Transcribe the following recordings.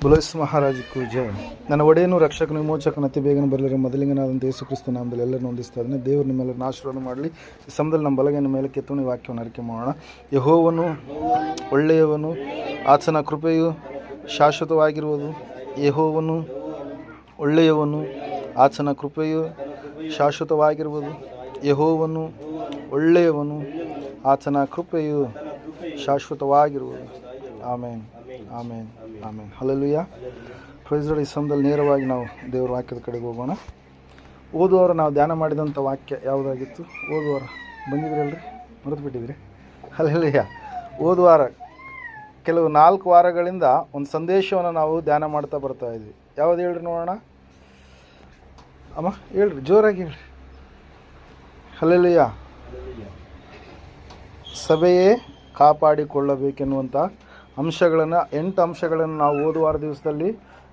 ಬುಲೈಸ್ ಮಹಾರಾಜಕ್ಕೂ ಜಯ. ನನ್ನ ಒಡೆಯನು ರಕ್ಷಕನು ವಿಮೋಚಕನ ಅತಿ ಬೇಗನೆ ಬರಲಿರೋ ಮೊದಲಿಂಗನಾದಂಥ ಯೇಸು ಕ್ರಿಸ್ತ ನಾಮದಲ್ಲಿ ಎಲ್ಲರನ್ನು ಹೊಂದಿಸ್ತಾ ಇದ್ದಾನೆ. ದೇವರು ನಿಮ್ಮೆಲ್ಲರನ್ನು ಆಶೀರ್ವಾದ ಮಾಡಲಿ. ಈ ಸಮಯದಲ್ಲಿ ನಮ್ಮ ಬಲಗೈನ ಮೇಲೆ ಕೆತ್ತುವ ವಾಕ್ಯವನ್ನು ಅರಿಕೆ ಮಾಡೋಣ. ಯೆಹೋವನು ಒಳ್ಳೆಯವನು, ಆತನ ಕೃಪೆಯು ಶಾಶ್ವತವಾಗಿರುವುದು. ಯೆಹೋವನು ಒಳ್ಳೆಯವನು, ಆತನ ಕೃಪೆಯು ಶಾಶ್ವತವಾಗಿರುವುದು. ಯೆಹೋವನು ಒಳ್ಳೆಯವನು, ಆತನ ಕೃಪೆಯು ಶಾಶ್ವತವಾಗಿರುವುದು. Amen, amen, amen. Hallelujah. Praise Lord. ಈ ಸಮಯದಲ್ಲಿ ನೇರವಾಗಿ ನಾವು ದೇವರ ವಾಕ್ಯದ ಕಡೆಗೆ ಹೋಗೋಣ. ಓದುವವರು ನಾವು ಧ್ಯಾನ ಮಾಡಿದಂಥ ವಾಕ್ಯ ಯಾವುದಾಗಿತ್ತು? ಓದುವಾರ ಬಂದಿದ್ರಲ್ರಿ, ಮರೆತು ಬಿಟ್ಟಿದ್ರಿ? ಹಲ್ಲೆಲೂಯಾ. ಓದುವಾರ ಕೆಲವು 4 ವಾರಗಳಿಂದ ಒಂದು ಸಂದೇಶವನ್ನು ನಾವು ಧ್ಯಾನ ಮಾಡ್ತಾ ಬರ್ತಾ ಇದ್ವಿ. ಯಾವುದು ಹೇಳ್ರಿ ನೋಡೋಣ. ಅಮ್ಮ ಹೇಳ್ರಿ, ಜೋರಾಗಿ ಹೇಳ್ರಿ. ಹಲ್ಲೆಲೂಯಾ. ಸಭೆಯೇ ಕಾಪಾಡಿಕೊಳ್ಳಬೇಕೆನ್ನುವಂಥ ಅಂಶಗಳನ್ನು 8 ಅಂಶಗಳನ್ನು ನಾವು ಓದುವಾರ ದಿವಸದಲ್ಲಿ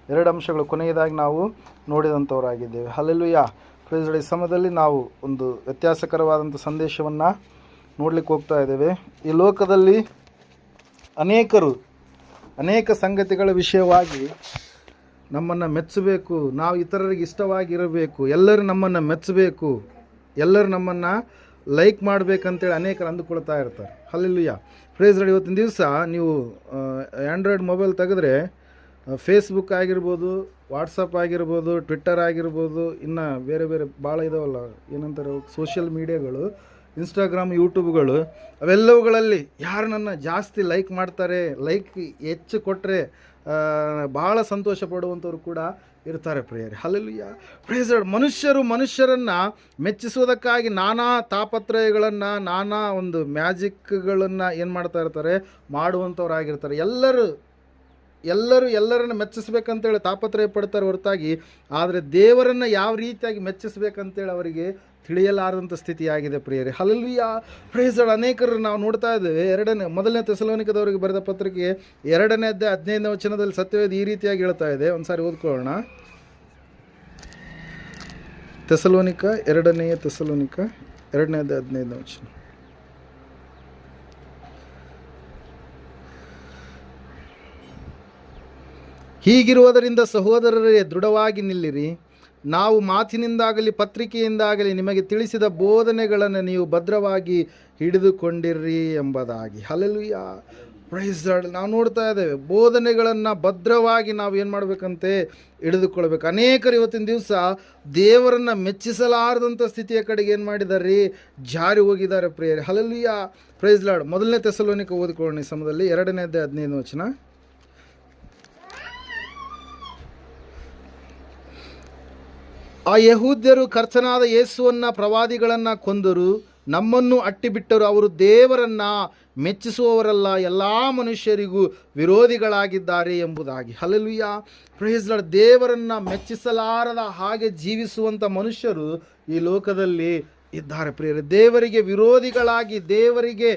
2 ಅಂಶಗಳು ಕೊನೆಯದಾಗಿ ನಾವು ನೋಡಿದಂಥವರಾಗಿದ್ದೇವೆ. ಹಲ್ಲೆಲೂಯಾ. Praise Lord. ಈ ಸಮಯದಲ್ಲಿ ನಾವು ಒಂದು ವ್ಯತ್ಯಾಸಕರವಾದಂಥ ಸಂದೇಶವನ್ನು ನೋಡಲಿಕ್ಕೆ ಹೋಗ್ತಾ ಇದ್ದೇವೆ. ಈ ಲೋಕದಲ್ಲಿ ಅನೇಕ ಸಂಗತಿಗಳ ವಿಷಯವಾಗಿ ನಮ್ಮನ್ನು ಮೆಚ್ಚಬೇಕು, ನಾವು ಇತರರಿಗೆ ಇಷ್ಟವಾಗಿರಬೇಕು, ಎಲ್ಲರೂ ನಮ್ಮನ್ನು ಮೆಚ್ಚಬೇಕು, ಎಲ್ಲರೂ ನಮ್ಮನ್ನು ಲೈಕ್ ಮಾಡಬೇಕಂತೇಳಿ ಅನೇಕರು ಅಂದುಕೊಳ್ತಾ ಇರ್ತಾರೆ. ಹಲ್ಲೆಲೂಯಾ. Praise Lord. ಇವತ್ತಿನ ದಿವಸ ನೀವು ಆ್ಯಂಡ್ರಾಯ್ಡ್ ಮೊಬೈಲ್ ತೆಗೆದ್ರೆ ಫೇಸ್ಬುಕ್ ಆಗಿರ್ಬೋದು, ವಾಟ್ಸಪ್ ಆಗಿರ್ಬೋದು, ಟ್ವಿಟ್ಟರ್ ಆಗಿರ್ಬೋದು, ಇನ್ನು ಬೇರೆ ಬೇರೆ ಭಾಳ ಇದಾವಲ್ಲ, ಏನಂತಾರೆ ಸೋಷಿಯಲ್ ಮೀಡಿಯಾಗಳು, ಇನ್ಸ್ಟಾಗ್ರಾಮ್, ಯೂಟ್ಯೂಬ್ಗಳು, ಅವೆಲ್ಲವುಗಳಲ್ಲಿ ಯಾರು ನನ್ನ ಜಾಸ್ತಿ ಲೈಕ್ ಮಾಡ್ತಾರೆ, ಲೈಕ್ ಹೆಚ್ಚು ಕೊಟ್ಟರೆ ಭಾಳ ಸಂತೋಷ ಪಡುವಂಥವ್ರು ಕೂಡ ಇರ್ತಾರೆ ಪ್ರಿಯರೇ. ಹಲ್ಲೆಲೂಯಾ. Praise Lord. ಮನುಷ್ಯರನ್ನು ಮೆಚ್ಚಿಸೋದಕ್ಕಾಗಿ ನಾನಾ ತಾಪತ್ರಯಗಳನ್ನು, ನಾನಾ ಒಂದು ಮ್ಯಾಜಿಕ್ಗಳನ್ನು ಏನು ಮಾಡ್ತಾ ಇರ್ತಾರೆ, ಮಾಡುವಂಥವ್ರಾಗಿರ್ತಾರೆ. ಎಲ್ಲರನ್ನು ಮೆಚ್ಚಿಸ್ಬೇಕಂತೇಳಿ ತಾಪತ್ರಯ ಪಡ್ತಾರೆ ಹೊರತಾಗಿ, ಆದರೆ ದೇವರನ್ನು ಯಾವ ರೀತಿಯಾಗಿ ಮೆಚ್ಚಿಸ್ಬೇಕಂತೇಳಿ ಅವರಿಗೆ ತಿಳಿಯಲಾರದಂಥ ಸ್ಥಿತಿಯಾಗಿದೆ ಪ್ರಿಯರೇ. ಹಲ್ಲೆಲೂಯಾ. Praise Lord. ಅನೇಕರು ನಾವು ನೋಡ್ತಾ ಇದ್ದೇವೆ. 1ನೇ ಥೆಸಲೋನಿಕದವರಿಗೆ ಬರೆದ ಪತ್ರಿಕೆ 2ನೇ ಅಧ್ಯಾಯ 15ನೇ ವಚನದಲ್ಲಿ ಸತ್ಯವೇದ ಈ ರೀತಿಯಾಗಿ ಹೇಳ್ತಾ ಇದೆ. ಒಂದು ಸಾರಿ ಓದ್ಕೊಳ್ಳೋಣ. 2ನೇ ಥೆಸಲೋನಿಕ 2ನೇ ಅಧ್ಯಾಯ 15ನೇ ವಚನ. ಹೀಗಿರುವುದರಿಂದ ಸಹೋದರರೇ, ದೃಢವಾಗಿ ನಿಲ್ಲಿರಿ. ನಾವು ಮಾತಿನಿಂದಾಗಲಿ ಪತ್ರಿಕೆಯಿಂದಾಗಲಿ ನಿಮಗೆ ತಿಳಿಸಿದ ಬೋಧನೆಗಳನ್ನು ನೀವು ಭದ್ರವಾಗಿ ಹಿಡಿದುಕೊಂಡಿರ್ರಿ ಎಂಬುದಾಗಿ. ಹಲ್ಲೆಲೂಯಾ. Praise Lord. ನಾವು ನೋಡ್ತಾ ಇದ್ದೇವೆ, ಬೋಧನೆಗಳನ್ನು ಭದ್ರವಾಗಿ ನಾವು ಏನು ಮಾಡಬೇಕಂತೆ, ಹಿಡಿದುಕೊಳ್ಬೇಕು. ಅನೇಕರು ಇವತ್ತಿನ ದಿವಸ ದೇವರನ್ನು ಮೆಚ್ಚಿಸಲಾರದಂಥ ಸ್ಥಿತಿಯ ಕಡೆಗೆ ಏನು ಮಾಡಿದ್ದಾರೆ, ಜಾರಿ ಹೋಗಿದ್ದಾರೆ ಪ್ರಿಯರೇ. ಹಲ್ಲೆಲೂಯಾ. Praise Lord. 1ನೇ ಥೆಸಲೋನಿಕ ಓದಿಕೊಳ್ಳೋಣ ಈ ಸಮಯದಲ್ಲಿ 2ನೇ ಅಧ್ಯಾಯ 15ನೇ ವಚನ. ಆ ಯಹೂದ್ಯರು ಕರ್ತನಾದ ಯೇಸುವನ್ನು ಪ್ರವಾದಿಗಳನ್ನು ಕೊಂದರು, ನಮ್ಮನ್ನು ಅಟ್ಟಿಬಿಟ್ಟರು. ಅವರು ದೇವರನ್ನು ಮೆಚ್ಚಿಸುವವರಲ್ಲ, ಎಲ್ಲ ಮನುಷ್ಯರಿಗೂ ವಿರೋಧಿಗಳಾಗಿದ್ದಾರೆ ಎಂಬುದಾಗಿ. ಹಲ್ಲೆಲೂಯಾ. Praise Lord. ದೇವರನ್ನು ಮೆಚ್ಚಿಸಲಾರದ ಹಾಗೆ ಜೀವಿಸುವಂಥ ಮನುಷ್ಯರು ಈ ಲೋಕದಲ್ಲಿ ಇದ್ದಾರೆ ಪ್ರಿಯರೇ. ದೇವರಿಗೆ ವಿರೋಧಿಗಳಾಗಿ, ದೇವರಿಗೆ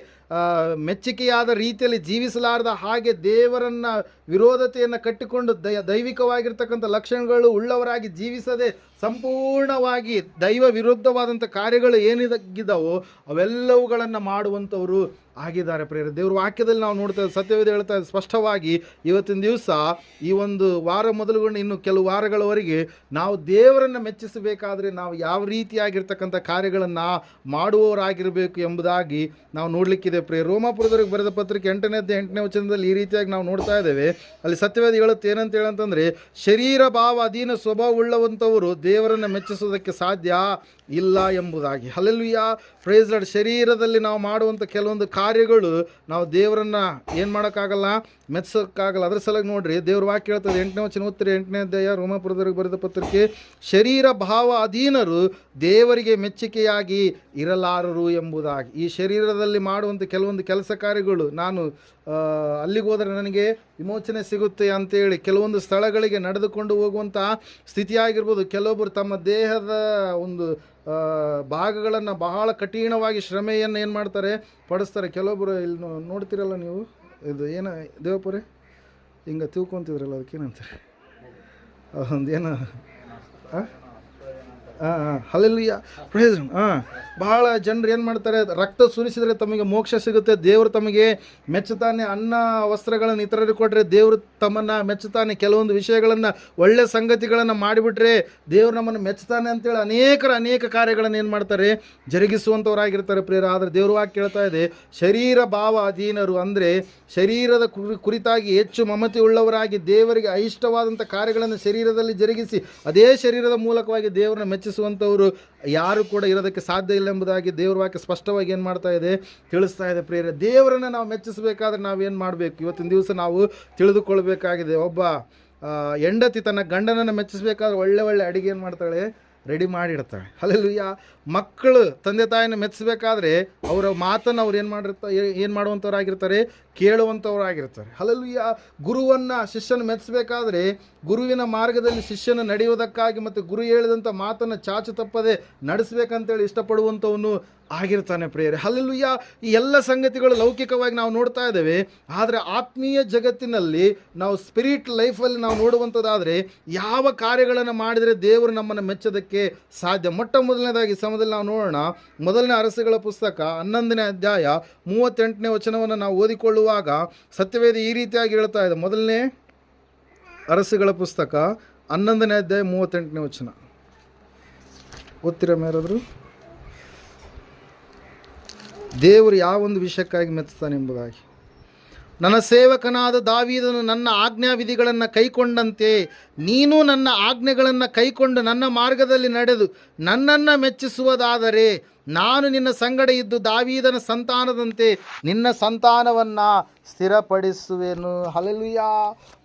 ಮೆಚ್ಚುಗೆಯಾದ ರೀತಿಯಲ್ಲಿ ಜೀವಿಸಲಾರದ ಹಾಗೆ, ದೇವರನ್ನು ವಿರೋಧತೆಯನ್ನು ಕಟ್ಟಿಕೊಂಡು ದೈವಿಕವಾಗಿರ್ತಕ್ಕಂಥ ಲಕ್ಷಣಗಳು ಉಳ್ಳವರಾಗಿ ಜೀವಿಸದೆ ಸಂಪೂರ್ಣವಾಗಿ ದೈವ ವಿರುದ್ಧವಾದಂಥ ಕಾರ್ಯಗಳು ಏನಿದ್ದಾವೋ ಅವೆಲ್ಲವುಗಳನ್ನು ಮಾಡುವಂಥವರು ಆಗಿದ್ದಾರೆ ಪ್ರಿಯರೇ. ದೇವ್ರ ವಾಕ್ಯದಲ್ಲಿ ನಾವು ನೋಡ್ತಾ ಇದ್ದೀವಿ, ಸತ್ಯವೇದ ಹೇಳ್ತಾ ಇದೆ ಸ್ಪಷ್ಟವಾಗಿ. ಇವತ್ತಿನ ದಿವಸ ಈ ಒಂದು ವಾರ ಮೊದಲುಗೊಂಡು ಇನ್ನು ಕೆಲವು ವಾರಗಳವರೆಗೆ ನಾವು ದೇವರನ್ನು ಮೆಚ್ಚಿಸಬೇಕಾದ್ರೆ ನಾವು ಯಾವ ರೀತಿಯಾಗಿರ್ತಕ್ಕಂಥ ಕಾರ್ಯಗಳನ್ನು ಮಾಡುವವರಾಗಿರಬೇಕು ಎಂಬುದಾಗಿ ನಾವು ನೋಡಲಿಕ್ಕಿದೆ ಪ್ರಿಯ. ರೋಮಾಪುರದವರಿಗೆ ಬರೆದ ಪತ್ರಿಕೆ 8ನೇ ಅಧ್ಯಾಯ 8ನೇ ವಚನದಲ್ಲಿ ಈ ರೀತಿಯಾಗಿ ನಾವು ನೋಡ್ತಾ ಇದ್ದೇವೆ. ಅಲ್ಲಿ ಸತ್ಯವೇದ ಹೇಳುತ್ತೆ ಏನಂತ ಹೇಳಂತಂದರೆ, ಶರೀರ ಭಾವ ಅಧೀನ ಸ್ವಭಾವ ಉಳ್ಳವಂಥವರು ದೇವರನ್ನು ಮೆಚ್ಚಿಸೋದಕ್ಕೆ ಸಾಧ್ಯ ಇಲ್ಲ ಎಂಬುದಾಗಿ. ಹಲ್ಲೆಲೂಯಾ. Praise Lord. ಶರೀರದಲ್ಲಿ ನಾವು ಮಾಡುವಂಥ ಕೆಲವೊಂದು ಕಾರ್ಯಗಳು ನಾವು ದೇವರನ್ನು ಏನು ಮಾಡೋಕ್ಕಾಗಲ್ಲ, ಮೆಚ್ಚೋಕ್ಕಾಗಲ್ಲ. ಅದ್ರ ಸಲುವಾಗಿ ನೋಡ್ರಿ, ದೇವ್ರ ವಾಕ್ಯ ಹೇಳ್ತದೆ 8ನೇ ವಚನ ಓದ್ತಿರಿ. 8ನೇ ಅಧ್ಯಾಯ ರೋಮಾಪುರದವರಿಗೆ ಬರೆದ ಪತ್ರಿಕೆ, ಶರೀರ ಭಾವ ಅಧೀನರು ದೇವರಿಗೆ ಮೆಚ್ಚುಗೆಯಾಗಿ ಇರಲಾರರು ಎಂಬುದಾಗಿ. ಈ ಶರೀರದಲ್ಲಿ ಮಾಡುವಂಥ ಕೆಲವೊಂದು ಕೆಲಸ ಕಾರ್ಯಗಳು, ನಾನು ಅಲ್ಲಿಗೆ ಹೋದರೆ ನನಗೆ ವಿಮೋಚನೆ ಸಿಗುತ್ತೆ ಅಂತೇಳಿ ಕೆಲವೊಂದು ಸ್ಥಳಗಳಿಗೆ ನಡೆದುಕೊಂಡು ಹೋಗುವಂಥ ಸ್ಥಿತಿಯಾಗಿರ್ಬೋದು. ಕೆಲವೊಬ್ಬರು ತಮ್ಮ ದೇಹದ ಒಂದು ಭಾಗಗಳನ್ನು ಬಹಳ ಕಠಿಣವಾಗಿ ಶ್ರಮೆಯನ್ನು ಏನು ಮಾಡ್ತಾರೆ, ಪಡಿಸ್ತಾರೆ. ಕೆಲವೊಬ್ಬರು ಇಲ್ಲಿ ನೋಡ್ತಿರಲ್ಲ ನೀವು, ಇದು ಏನು ದೇವಪುರಿ ಹಿಂಗೆ ತಿಳ್ಕೊತಿದ್ರಲ್ಲ, ಅದಕ್ಕೇನಂತಾರೆ, ಒಂದು ಏನು ಹಲ್ಲೆಲೂಯಾ, ಪ್ರೈಸ್. ಬಹಳ ಜನರು ಏನು ಮಾಡ್ತಾರೆ, ರಕ್ತ ಸುರಿಸಿದರೆ ತಮಗೆ ಮೋಕ್ಷ ಸಿಗುತ್ತೆ, ದೇವರು ತಮಗೆ ಮೆಚ್ಚುತ್ತಾನೆ, ಅನ್ನ ವಸ್ತ್ರಗಳನ್ನು ಇತರರಿಗೆ ಕೊಟ್ಟರೆ ದೇವರು ತಮ್ಮನ್ನು ಮೆಚ್ಚುತ್ತಾನೆ, ಕೆಲವೊಂದು ವಿಷಯಗಳನ್ನು ಒಳ್ಳೆ ಸಂಗತಿಗಳನ್ನು ಮಾಡಿಬಿಟ್ರೆ ದೇವರು ನಮ್ಮನ್ನು ಮೆಚ್ಚುತ್ತಾನೆ ಅಂತೇಳಿ ಅನೇಕ ಕಾರ್ಯಗಳನ್ನು ಏನು ಮಾಡ್ತಾರೆ, ಜರುಗಿಸುವಂಥವರಾಗಿರ್ತಾರೆ ಪ್ರಿಯರ. ಆದರೆ ದೇವರು ವಾಕ್ಯ ಹೇಳ್ತಾ ಇದೆ, ಶರೀರ ಭಾವ ಅಧೀನರು, ಅಂದರೆ ಶರೀರದ ಕುರಿತಾಗಿ ಹೆಚ್ಚು ಮಮತೆ ಉಳ್ಳವರಾಗಿ ದೇವರಿಗೆ అయిష్టವಾದಂಥ ಕಾರ್ಯಗಳನ್ನು ಶರೀರದಲ್ಲಿ ಜರುಗಿಸಿ ಅದೇ ಶರೀರದ ಮೂಲಕವಾಗಿ ದೇವರನ್ನ ಮೆಚ್ಚಿಸುವಂಥವರು ಯಾರು ಕೂಡ ಇರೋದಕ್ಕೆ ಸಾಧ್ಯ ಇಲ್ಲ ಎಂಬುದಾಗಿ ದೇವರ ವಾಕ್ಯ ಸ್ಪಷ್ಟವಾಗಿ ಏನು ಮಾಡ್ತಾ ಇದೆ, ತಿಳಿಸ್ತಾ ಇದೆ ಪ್ರಿಯರೇ. ದೇವರನ್ನು ನಾವು ಮೆಚ್ಚಿಸಬೇಕಾದ್ರೆ ನಾವೇನು ಮಾಡಬೇಕು, ಇವತ್ತಿನ ದಿವಸ ನಾವು ತಿಳಿದುಕೊಳ್ಬೇಕಾಗಿದೆ. ಒಬ್ಬ ಹೆಂಡತಿ ತನ್ನ ಗಂಡನನ್ನು ಮೆಚ್ಚಿಸಬೇಕಾದ್ರೆ ಒಳ್ಳೆ ಅಡುಗೆ ಏನು ಮಾಡ್ತಾಳೆ, ರೆಡಿ ಮಾಡಿಡ್ತಾಳೆ. ಹಲ್ಲೆಲೂಯಾ. ಮಕ್ಕಳು ತಂದೆ ತಾಯಿನ ಮೆಚ್ಚಿಸಬೇಕಾದ್ರೆ ಅವರ ಮಾತನ್ನು ಅವ್ರು ಏನು ಮಾಡುವಂಥವ್ರಾಗಿರ್ತಾರೆ, ಕೇಳುವಂಥವ್ರಾಗಿರ್ತಾರೆ. ಹಲ್ಲೆಲೂಯಾ. ಗುರುವನ್ನು ಶಿಷ್ಯನ ಮೆಚ್ಚಿಸಬೇಕಾದ್ರೆ ಗುರುವಿನ ಮಾರ್ಗದಲ್ಲಿ ಶಿಷ್ಯನ ನಡೆಯುವುದಕ್ಕಾಗಿ ಮತ್ತು ಗುರು ಹೇಳಿದಂಥ ಮಾತನ್ನು ಚಾಚು ತಪ್ಪದೆ ನಡೆಸಬೇಕಂತೇಳಿ ಇಷ್ಟಪಡುವಂಥವನು ಆಗಿರ್ತಾನೆ ಪ್ರಿಯರೇ. ಹಲ್ಲೆಲೂಯಾ. ಈ ಎಲ್ಲ ಸಂಗತಿಗಳು ಲೌಕಿಕವಾಗಿ ನಾವು ನೋಡ್ತಾ ಇದ್ದೇವೆ. ಆದರೆ ಆತ್ಮೀಯ ಜಗತ್ತಿನಲ್ಲಿ ನಾವು ಸ್ಪಿರಿಟ್ ಲೈಫಲ್ಲಿ ನಾವು ನೋಡುವಂಥದ್ದಾದರೆ ಯಾವ ಕಾರ್ಯಗಳನ್ನು ಮಾಡಿದರೆ ದೇವರು ನಮ್ಮನ್ನು ಮೆಚ್ಚೋದಕ್ಕೆ ಸಾಧ್ಯ. ಮೊಟ್ಟ ಮೊದಲನೇದಾಗಿ ಸಮಯದಲ್ಲಿ ನಾವು ನೋಡೋಣ, ಮೊದಲನೇ ಅರಸುಗಳ ಪುಸ್ತಕ 11ನೇ ಅಧ್ಯಾಯ 38ನೇ ವಚನವನ್ನು ನಾವು ಓದಿಕೊಳ್ಳುವಾಗ ಸತ್ಯವೇದ ಈ ರೀತಿಯಾಗಿ ಹೇಳ್ತಾ ಇದೆ. ಮೊದಲನೇ ಅರಸುಗಳ ಪುಸ್ತಕ 11ನೇ ಅಧ್ಯಾಯ 38ನೇ ವಚನ ಓದ್ತಿರ ಮೇರಾದ್ರು. ದೇವರು ಯಾವೊಂದು ವಿಷಯಕ್ಕಾಗಿ ಮೆಚ್ಚುತ್ತಾನೆ ಎಂಬುದಾಗಿ, ನನ್ನ ಸೇವಕನಾದ ದಾವೀದನು ನನ್ನ ಆಜ್ಞಾವಿಧಿಗಳನ್ನು ಕೈಕೊಂಡಂತೆ ನೀನು ನನ್ನ ಆಜ್ಞೆಗಳನ್ನು ಕೈಕೊಂಡು ನನ್ನ ಮಾರ್ಗದಲ್ಲಿ ನಡೆದು ನನ್ನನ್ನು ಮೆಚ್ಚಿಸುವುದಾದರೆ ನಾನು ನಿನ್ನ ಸಂಗಡ ಇದ್ದು ದಾವೀದನ ಸಂತಾನದಂತೆ ನಿನ್ನ ಸಂತಾನವನ್ನು ಸ್ಥಿರಪಡಿಸುವೆನು. Hallelujah,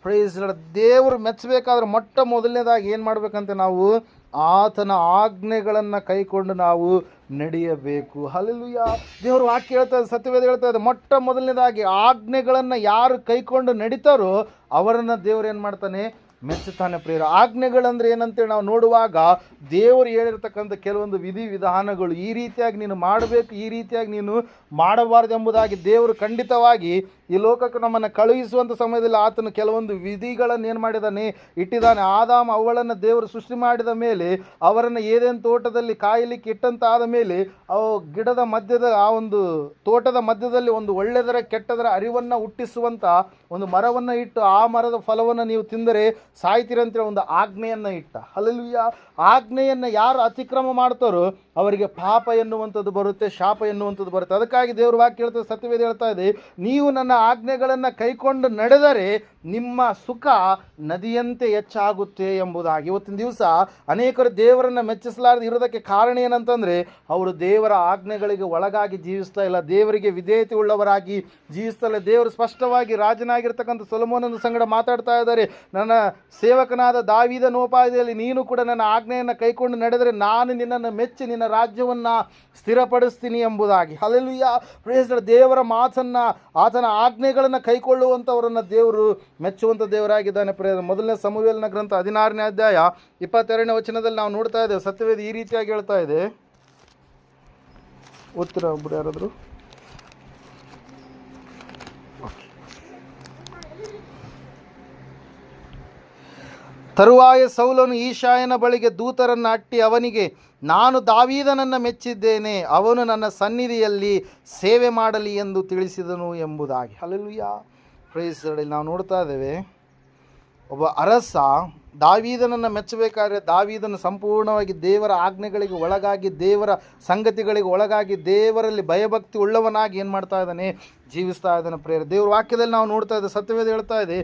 praise lord. ದೇವರು ಮೆಚ್ಚಬೇಕಾದ್ರೆ ಮೊಟ್ಟ ಮೊದಲನೇದಾಗಿ ಏನು ಮಾಡಬೇಕಂತೆ, ನಾವು ಆತನ ಆಜ್ಞೆಗಳನ್ನು ಕೈಕೊಂಡು ನಾವು ನಡೆಯಬೇಕು. ಹಲ್ಲೆಲೂಯಾ. ದೇವರು ವಾಕ್ಯ ಹೇಳ್ತಾ ಇದೆ, ಸತ್ಯವೇದ ಹೇಳ್ತಾ ಇದೆ, ಮೊಟ್ಟ ಮೊದಲನೇದಾಗಿ ಆಜ್ಞೆಗಳನ್ನು ಯಾರು ಕೈಕೊಂಡು ನಡೀತಾರೋ ಅವರನ್ನು ದೇವರು ಏನು ಮಾಡ್ತಾನೆ, ಮೆಚ್ಚುತ್ತಾನೆ ಪ್ರಿಯರ. ಆಜ್ಞೆಗಳಂದ್ರೆ ಏನಂತೇಳಿ ನಾವು ನೋಡುವಾಗ ದೇವರು ಹೇಳಿರ್ತಕ್ಕಂಥ ಕೆಲವೊಂದು ವಿಧಿ ವಿಧಾನಗಳು, ಈ ರೀತಿಯಾಗಿ ನೀನು ಮಾಡಬೇಕು, ಈ ರೀತಿಯಾಗಿ ನೀನು ಮಾಡಬಾರ್ದು ಎಂಬುದಾಗಿ ದೇವರು ಖಂಡಿತವಾಗಿ ಈ ಲೋಕಕ್ಕೆ ನಮ್ಮನ್ನು ಕಳುಹಿಸುವಂಥ ಸಮಯದಲ್ಲಿ ಆತನು ಕೆಲವೊಂದು ವಿಧಿಗಳನ್ನು ಏನು ಮಾಡಿದ್ದಾನೆ, ಇಟ್ಟಿದ್ದಾನೆ. ಆದಾಮ ಅವಳನ್ನು ದೇವರು ಸೃಷ್ಟಿ ಮಾಡಿದ ಮೇಲೆ ಅವರನ್ನು ಏದೇನು ತೋಟದಲ್ಲಿ ಕಾಯಲಿಕ್ಕೆ ಇಟ್ಟಂತಾದ ಮೇಲೆ ಗಿಡದ ಮಧ್ಯದ ಆ ಒಂದು ತೋಟದ ಮಧ್ಯದಲ್ಲಿ ಒಂದು ಒಳ್ಳೆದರ ಕೆಟ್ಟದರ ಅರಿವನ್ನು ಹುಟ್ಟಿಸುವಂಥ ಒಂದು ಮರವನ್ನು ಇಟ್ಟು ಆ ಮರದ ಫಲವನ್ನು ನೀವು ತಿಂದರೆ ಸಾಯ್ತೀರಂತೇಳಿ ಒಂದು ಆಜ್ಞೆಯನ್ನು ಇಟ್ಟ. ಹಲ್ಲೆಲೂಯಾ. ಆಜ್ಞೆಯನ್ನು ಯಾರು ಅತಿಕ್ರಮ ಮಾಡ್ತಾರೋ ಅವರಿಗೆ ಪಾಪ ಎನ್ನುವಂಥದ್ದು ಬರುತ್ತೆ, ಶಾಪ ಎನ್ನುವಂಥದ್ದು ಬರುತ್ತೆ. ಅದಕ್ಕಾಗಿ ದೇವರು ವಾಕ್ಯ ಹೇಳ್ತದೆ, ಸತ್ಯವೇದ ಹೇಳ್ತಾ ಇದೆ, ನೀವು ನನ್ನ ಆಜ್ಞೆಗಳನ್ನು ಕೈಕೊಂಡು ನಡೆದರೆ ನಿಮ್ಮ ಸುಖ ನದಿಯಂತೆ ಹೆಚ್ಚಾಗುತ್ತೆ ಎಂಬುದಾಗಿ. ಇವತ್ತಿನ ದಿವಸ ಅನೇಕರು ದೇವರನ್ನು ಮೆಚ್ಚಿಸಲಾರದೆ ಇರೋದಕ್ಕೆ ಕಾರಣ ಏನಂತಂದರೆ ಅವರು ದೇವರ ಆಜ್ಞೆಗಳಿಗೆ ಒಳಗಾಗಿ ಜೀವಿಸ್ತಾ ಇಲ್ಲ, ದೇವರಿಗೆ ವಿಧೇಯತೆ ಉಳ್ಳವರಾಗಿ ಜೀವಿಸ್ತಾ ಇಲ್ಲ. ದೇವರು ಸ್ಪಷ್ಟವಾಗಿ ರಾಜನಾಗಿರ್ತಕ್ಕಂಥ ಸೊಲೊಮೋನನ ಸಂಗಡ ಮಾತಾಡ್ತಾ ಇದ್ದಾರೆ, ನನ್ನ ಸೇವಕನಾದ ದಾವೀದನೋಪಾದಿಯಲ್ಲಿ ನೀನು ಕೂಡ ನನ್ನ ಆಜ್ಞೆಯನ್ನು ಕೈಕೊಂಡು ನಡೆದರೆ ನಾನು ನಿನ್ನನ್ನು ಮೆಚ್ಚಿ ನಿನ್ನ ರಾಜ್ಯವನ್ನು ಸ್ಥಿರಪಡಿಸ್ತೀನಿ ಎಂಬುದಾಗಿ. Hallelujah, praise Lord. ದೇವರ ಮಾತನ್ನು, ಆತನ ಆಜ್ಞೆಗಳನ್ನು ಕೈಕೊಳ್ಳುವಂಥವರನ್ನು ದೇವರು ಮೆಚ್ಚುವಂಥ ದೇವರಾಗಿದ್ದಾನೆ. ಮೊದಲನೇ ಸಮುವೇಲನ ಗ್ರಂಥ 16ನೇ ಅಧ್ಯಾಯ 22ನೇ ವಚನದಲ್ಲಿ ನಾವು ನೋಡ್ತಾ ಇದ್ದೇವೆ. ಸತ್ಯವೇದ ಈ ರೀತಿಯಾಗಿ ಹೇಳ್ತಾ ಇದೆ, ಓದ್ತೀರಾ ಒಬ್ಬರು ಯಾರಾದರೂ? ತರುವಾಯ ಸೌಲನು ಈಶಾಯನ ಬಳಿಗೆ ದೂತರನ್ನು ಅಟ್ಟಿ ಅವನಿಗೆ, ನಾನು ದಾವೀದನನ್ನು ಮೆಚ್ಚಿದ್ದೇನೆ, ಅವನು ನನ್ನ ಸನ್ನಿಧಿಯಲ್ಲಿ ಸೇವೆ ಮಾಡಲಿ ಎಂದು ತಿಳಿಸಿದನು ಎಂಬುದಾಗಿ. Hallelujah, praise Lord. ನಾವು ನೋಡ್ತಾ ಇದ್ದೇವೆ, ಒಬ್ಬ ಅರಸ ದಾವೀದನನ್ನು ಮೆಚ್ಚಬೇಕಾದ್ರೆ ದಾವೀದನು ಸಂಪೂರ್ಣವಾಗಿ ದೇವರ ಆಜ್ಞೆಗಳಿಗೆ ಒಳಗಾಗಿ, ದೇವರ ಸಂಗತಿಗಳಿಗೆ ಒಳಗಾಗಿ, ದೇವರಲ್ಲಿ ಭಯಭಕ್ತಿ ಉಳ್ಳವನಾಗಿ ಏನು ಮಾಡ್ತಾ ಇದ್ದಾನೆ, ಜೀವಿಸ್ತಾ ಇದ್ದಾನೆ ಪ್ರೇರ. ದೇವರ ವಾಕ್ಯದಲ್ಲಿ ನಾವು ನೋಡ್ತಾ ಇದ್ದೇವೆ, ಸತ್ಯವೇದ ಹೇಳ್ತಾ ಇದೆ,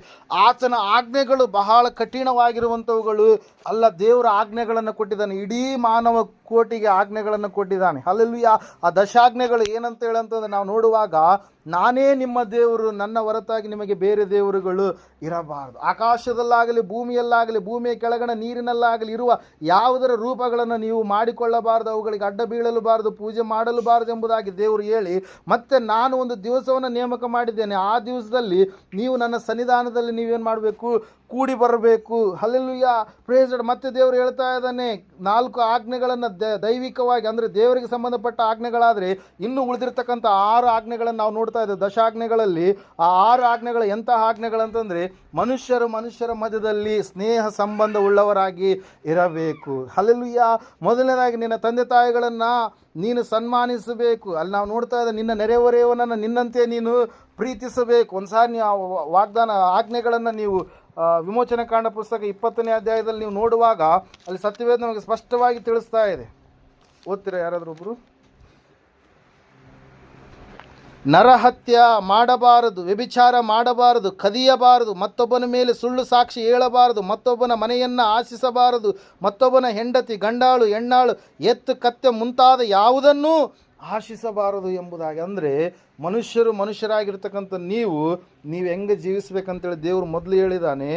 ಆತನ ಆಜ್ಞೆಗಳು ಬಹಳ ಕಠಿಣವಾಗಿರುವಂಥವುಗಳು ಅಲ್ಲ. ದೇವರ ಆಜ್ಞೆಗಳನ್ನು ಕೊಟ್ಟಿದ್ದಾನೆ, ಇಡೀ ಮಾನವ ಕೋಟಿಗೆ ಆಜ್ಞೆಗಳನ್ನು ಕೊಟ್ಟಿದ್ದಾನೆ. ಹಲ್ಲೆಲೂಯಾ. ಆ ದಶಾಜ್ಞೆಗಳು ಏನಂತ ಹೇಳಂತಂದ್ರೆ ನಾವು ನೋಡುವಾಗ, ನಾನೇ ನಿಮ್ಮ ದೇವರು, ನನ್ನ ಹೊರತಾಗಿ ನಿಮಗೆ ಬೇರೆ ದೇವರುಗಳು ಇರಬಾರದು. ಆಕಾಶದಲ್ಲಾಗಲಿ ಭೂಮಿಯಲ್ಲಾಗಲಿ ಭೂಮಿಯ ಕೆಳಗಣ ನೀರಿನಲ್ಲಾಗಲಿ ಇರುವ ಯಾವುದರ ರೂಪಗಳನ್ನು ನೀವು ಮಾಡಿಕೊಳ್ಳಬಾರದು, ಅವುಗಳಿಗೆ ಅಡ್ಡ ಬೀಳಲುಬಾರದು, ಪೂಜೆ ಮಾಡಲುಬಾರದು ಎಂಬುದಾಗಿ ದೇವರು ಹೇಳಿ, ಮತ್ತೆ ನಾನು ಒಂದು ದಿವಸವನ್ನು ನೇಮಕ ಮಾಡಿದ್ದೇನೆ, ಆ ದಿವಸದಲ್ಲಿ ನೀವು ನನ್ನ ಸನ್ನಿಧಾನದಲ್ಲಿ ನೀವೇನು ಮಾಡಬೇಕು, ಕೂಡಿ ಬರಬೇಕು. Hallelujah, praise Lord. ಮತ್ತೆ ದೇವರು ಹೇಳ್ತಾ ಇದ್ದಾನೆ, 4 ಆಜ್ಞೆಗಳನ್ನು ದೈವಿಕವಾಗಿ ಅಂದರೆ ದೇವರಿಗೆ ಸಂಬಂಧಪಟ್ಟ ಆಜ್ಞೆಗಳಾದರೆ ಇನ್ನು ಉಳಿದಿರ್ತಕ್ಕಂಥ 6 ಆಜ್ಞೆಗಳನ್ನು ನಾವು ನೋಡ್ತಾ ಇದ್ದೇವೆ. ದಶಾಜ್ಞೆಗಳಲ್ಲಿ ಆ 6 ಆಜ್ಞೆಗಳು ಎಂತಹ ಆಜ್ಞೆಗಳಂತಂದರೆ ಮನುಷ್ಯರ ಮಧ್ಯದಲ್ಲಿ ಸ್ನೇಹ ಸಂಬಂಧ ಉಳ್ಳವರಾಗಿ ಇರಬೇಕು. ಹಲ್ಲೆಲೂಯಾ. ಮೊದಲನೇದಾಗಿ ನಿನ್ನ ತಂದೆ ತಾಯಿಗಳನ್ನು ನೀನು ಸನ್ಮಾನಿಸಬೇಕು. ಅಲ್ಲಿ ನಾವು ನೋಡ್ತಾ ಇದ್ದ ನಿನ್ನ ನೆರೆಹೊರೆಯವನನ್ನು ನಿನ್ನಂತೆ ನೀನು ಪ್ರೀತಿಸಬೇಕು. ಒಂದ್ಸಾರಿ ನೀವು ವಾಗ್ದಾನ ಆಜ್ಞೆಗಳನ್ನು ನೀವು ವಿಮೋಚನೆ ಕಾಂಡ ಪುಸ್ತಕ 20ನೇ ಅಧ್ಯಾಯದಲ್ಲಿ ನೀವು ನೋಡುವಾಗ ಅಲ್ಲಿ ಸತ್ಯವೇದ ನಮಗೆ ಸ್ಪಷ್ಟವಾಗಿ ತಿಳಿಸ್ತಾ ಇದೆ. ಓದ್ತೀರಾ ಯಾರಾದರೂ ಒಬ್ಬರು? ನರಹತ್ಯ ಮಾಡಬಾರದು, ವ್ಯಭಿಚಾರ ಮಾಡಬಾರದು, ಕದಿಯಬಾರದು, ಮತ್ತೊಬ್ಬನ ಮೇಲೆ ಸುಳ್ಳು ಸಾಕ್ಷಿ ಹೇಳಬಾರದು, ಮತ್ತೊಬ್ಬನ ಮನೆಯನ್ನು ಆಶಿಸಬಾರದು, ಮತ್ತೊಬ್ಬನ ಹೆಂಡತಿ, ಗಂಡಾಳು, ಹೆಣ್ಣಾಳು, ಎತ್ತು, ಕತ್ತೆ ಮುಂತಾದ ಯಾವುದನ್ನೂ ಆಶಿಸಬಾರದು ಎಂಬುದಾಗಿ. ಅಂದರೆ ಮನುಷ್ಯರಾಗಿರ್ತಕ್ಕಂಥ ನೀವು ಹೆಂಗೆ ಜೀವಿಸ್ಬೇಕಂತೇಳಿ ದೇವರು ಮೊದಲು ಹೇಳಿದ್ದಾನೆ.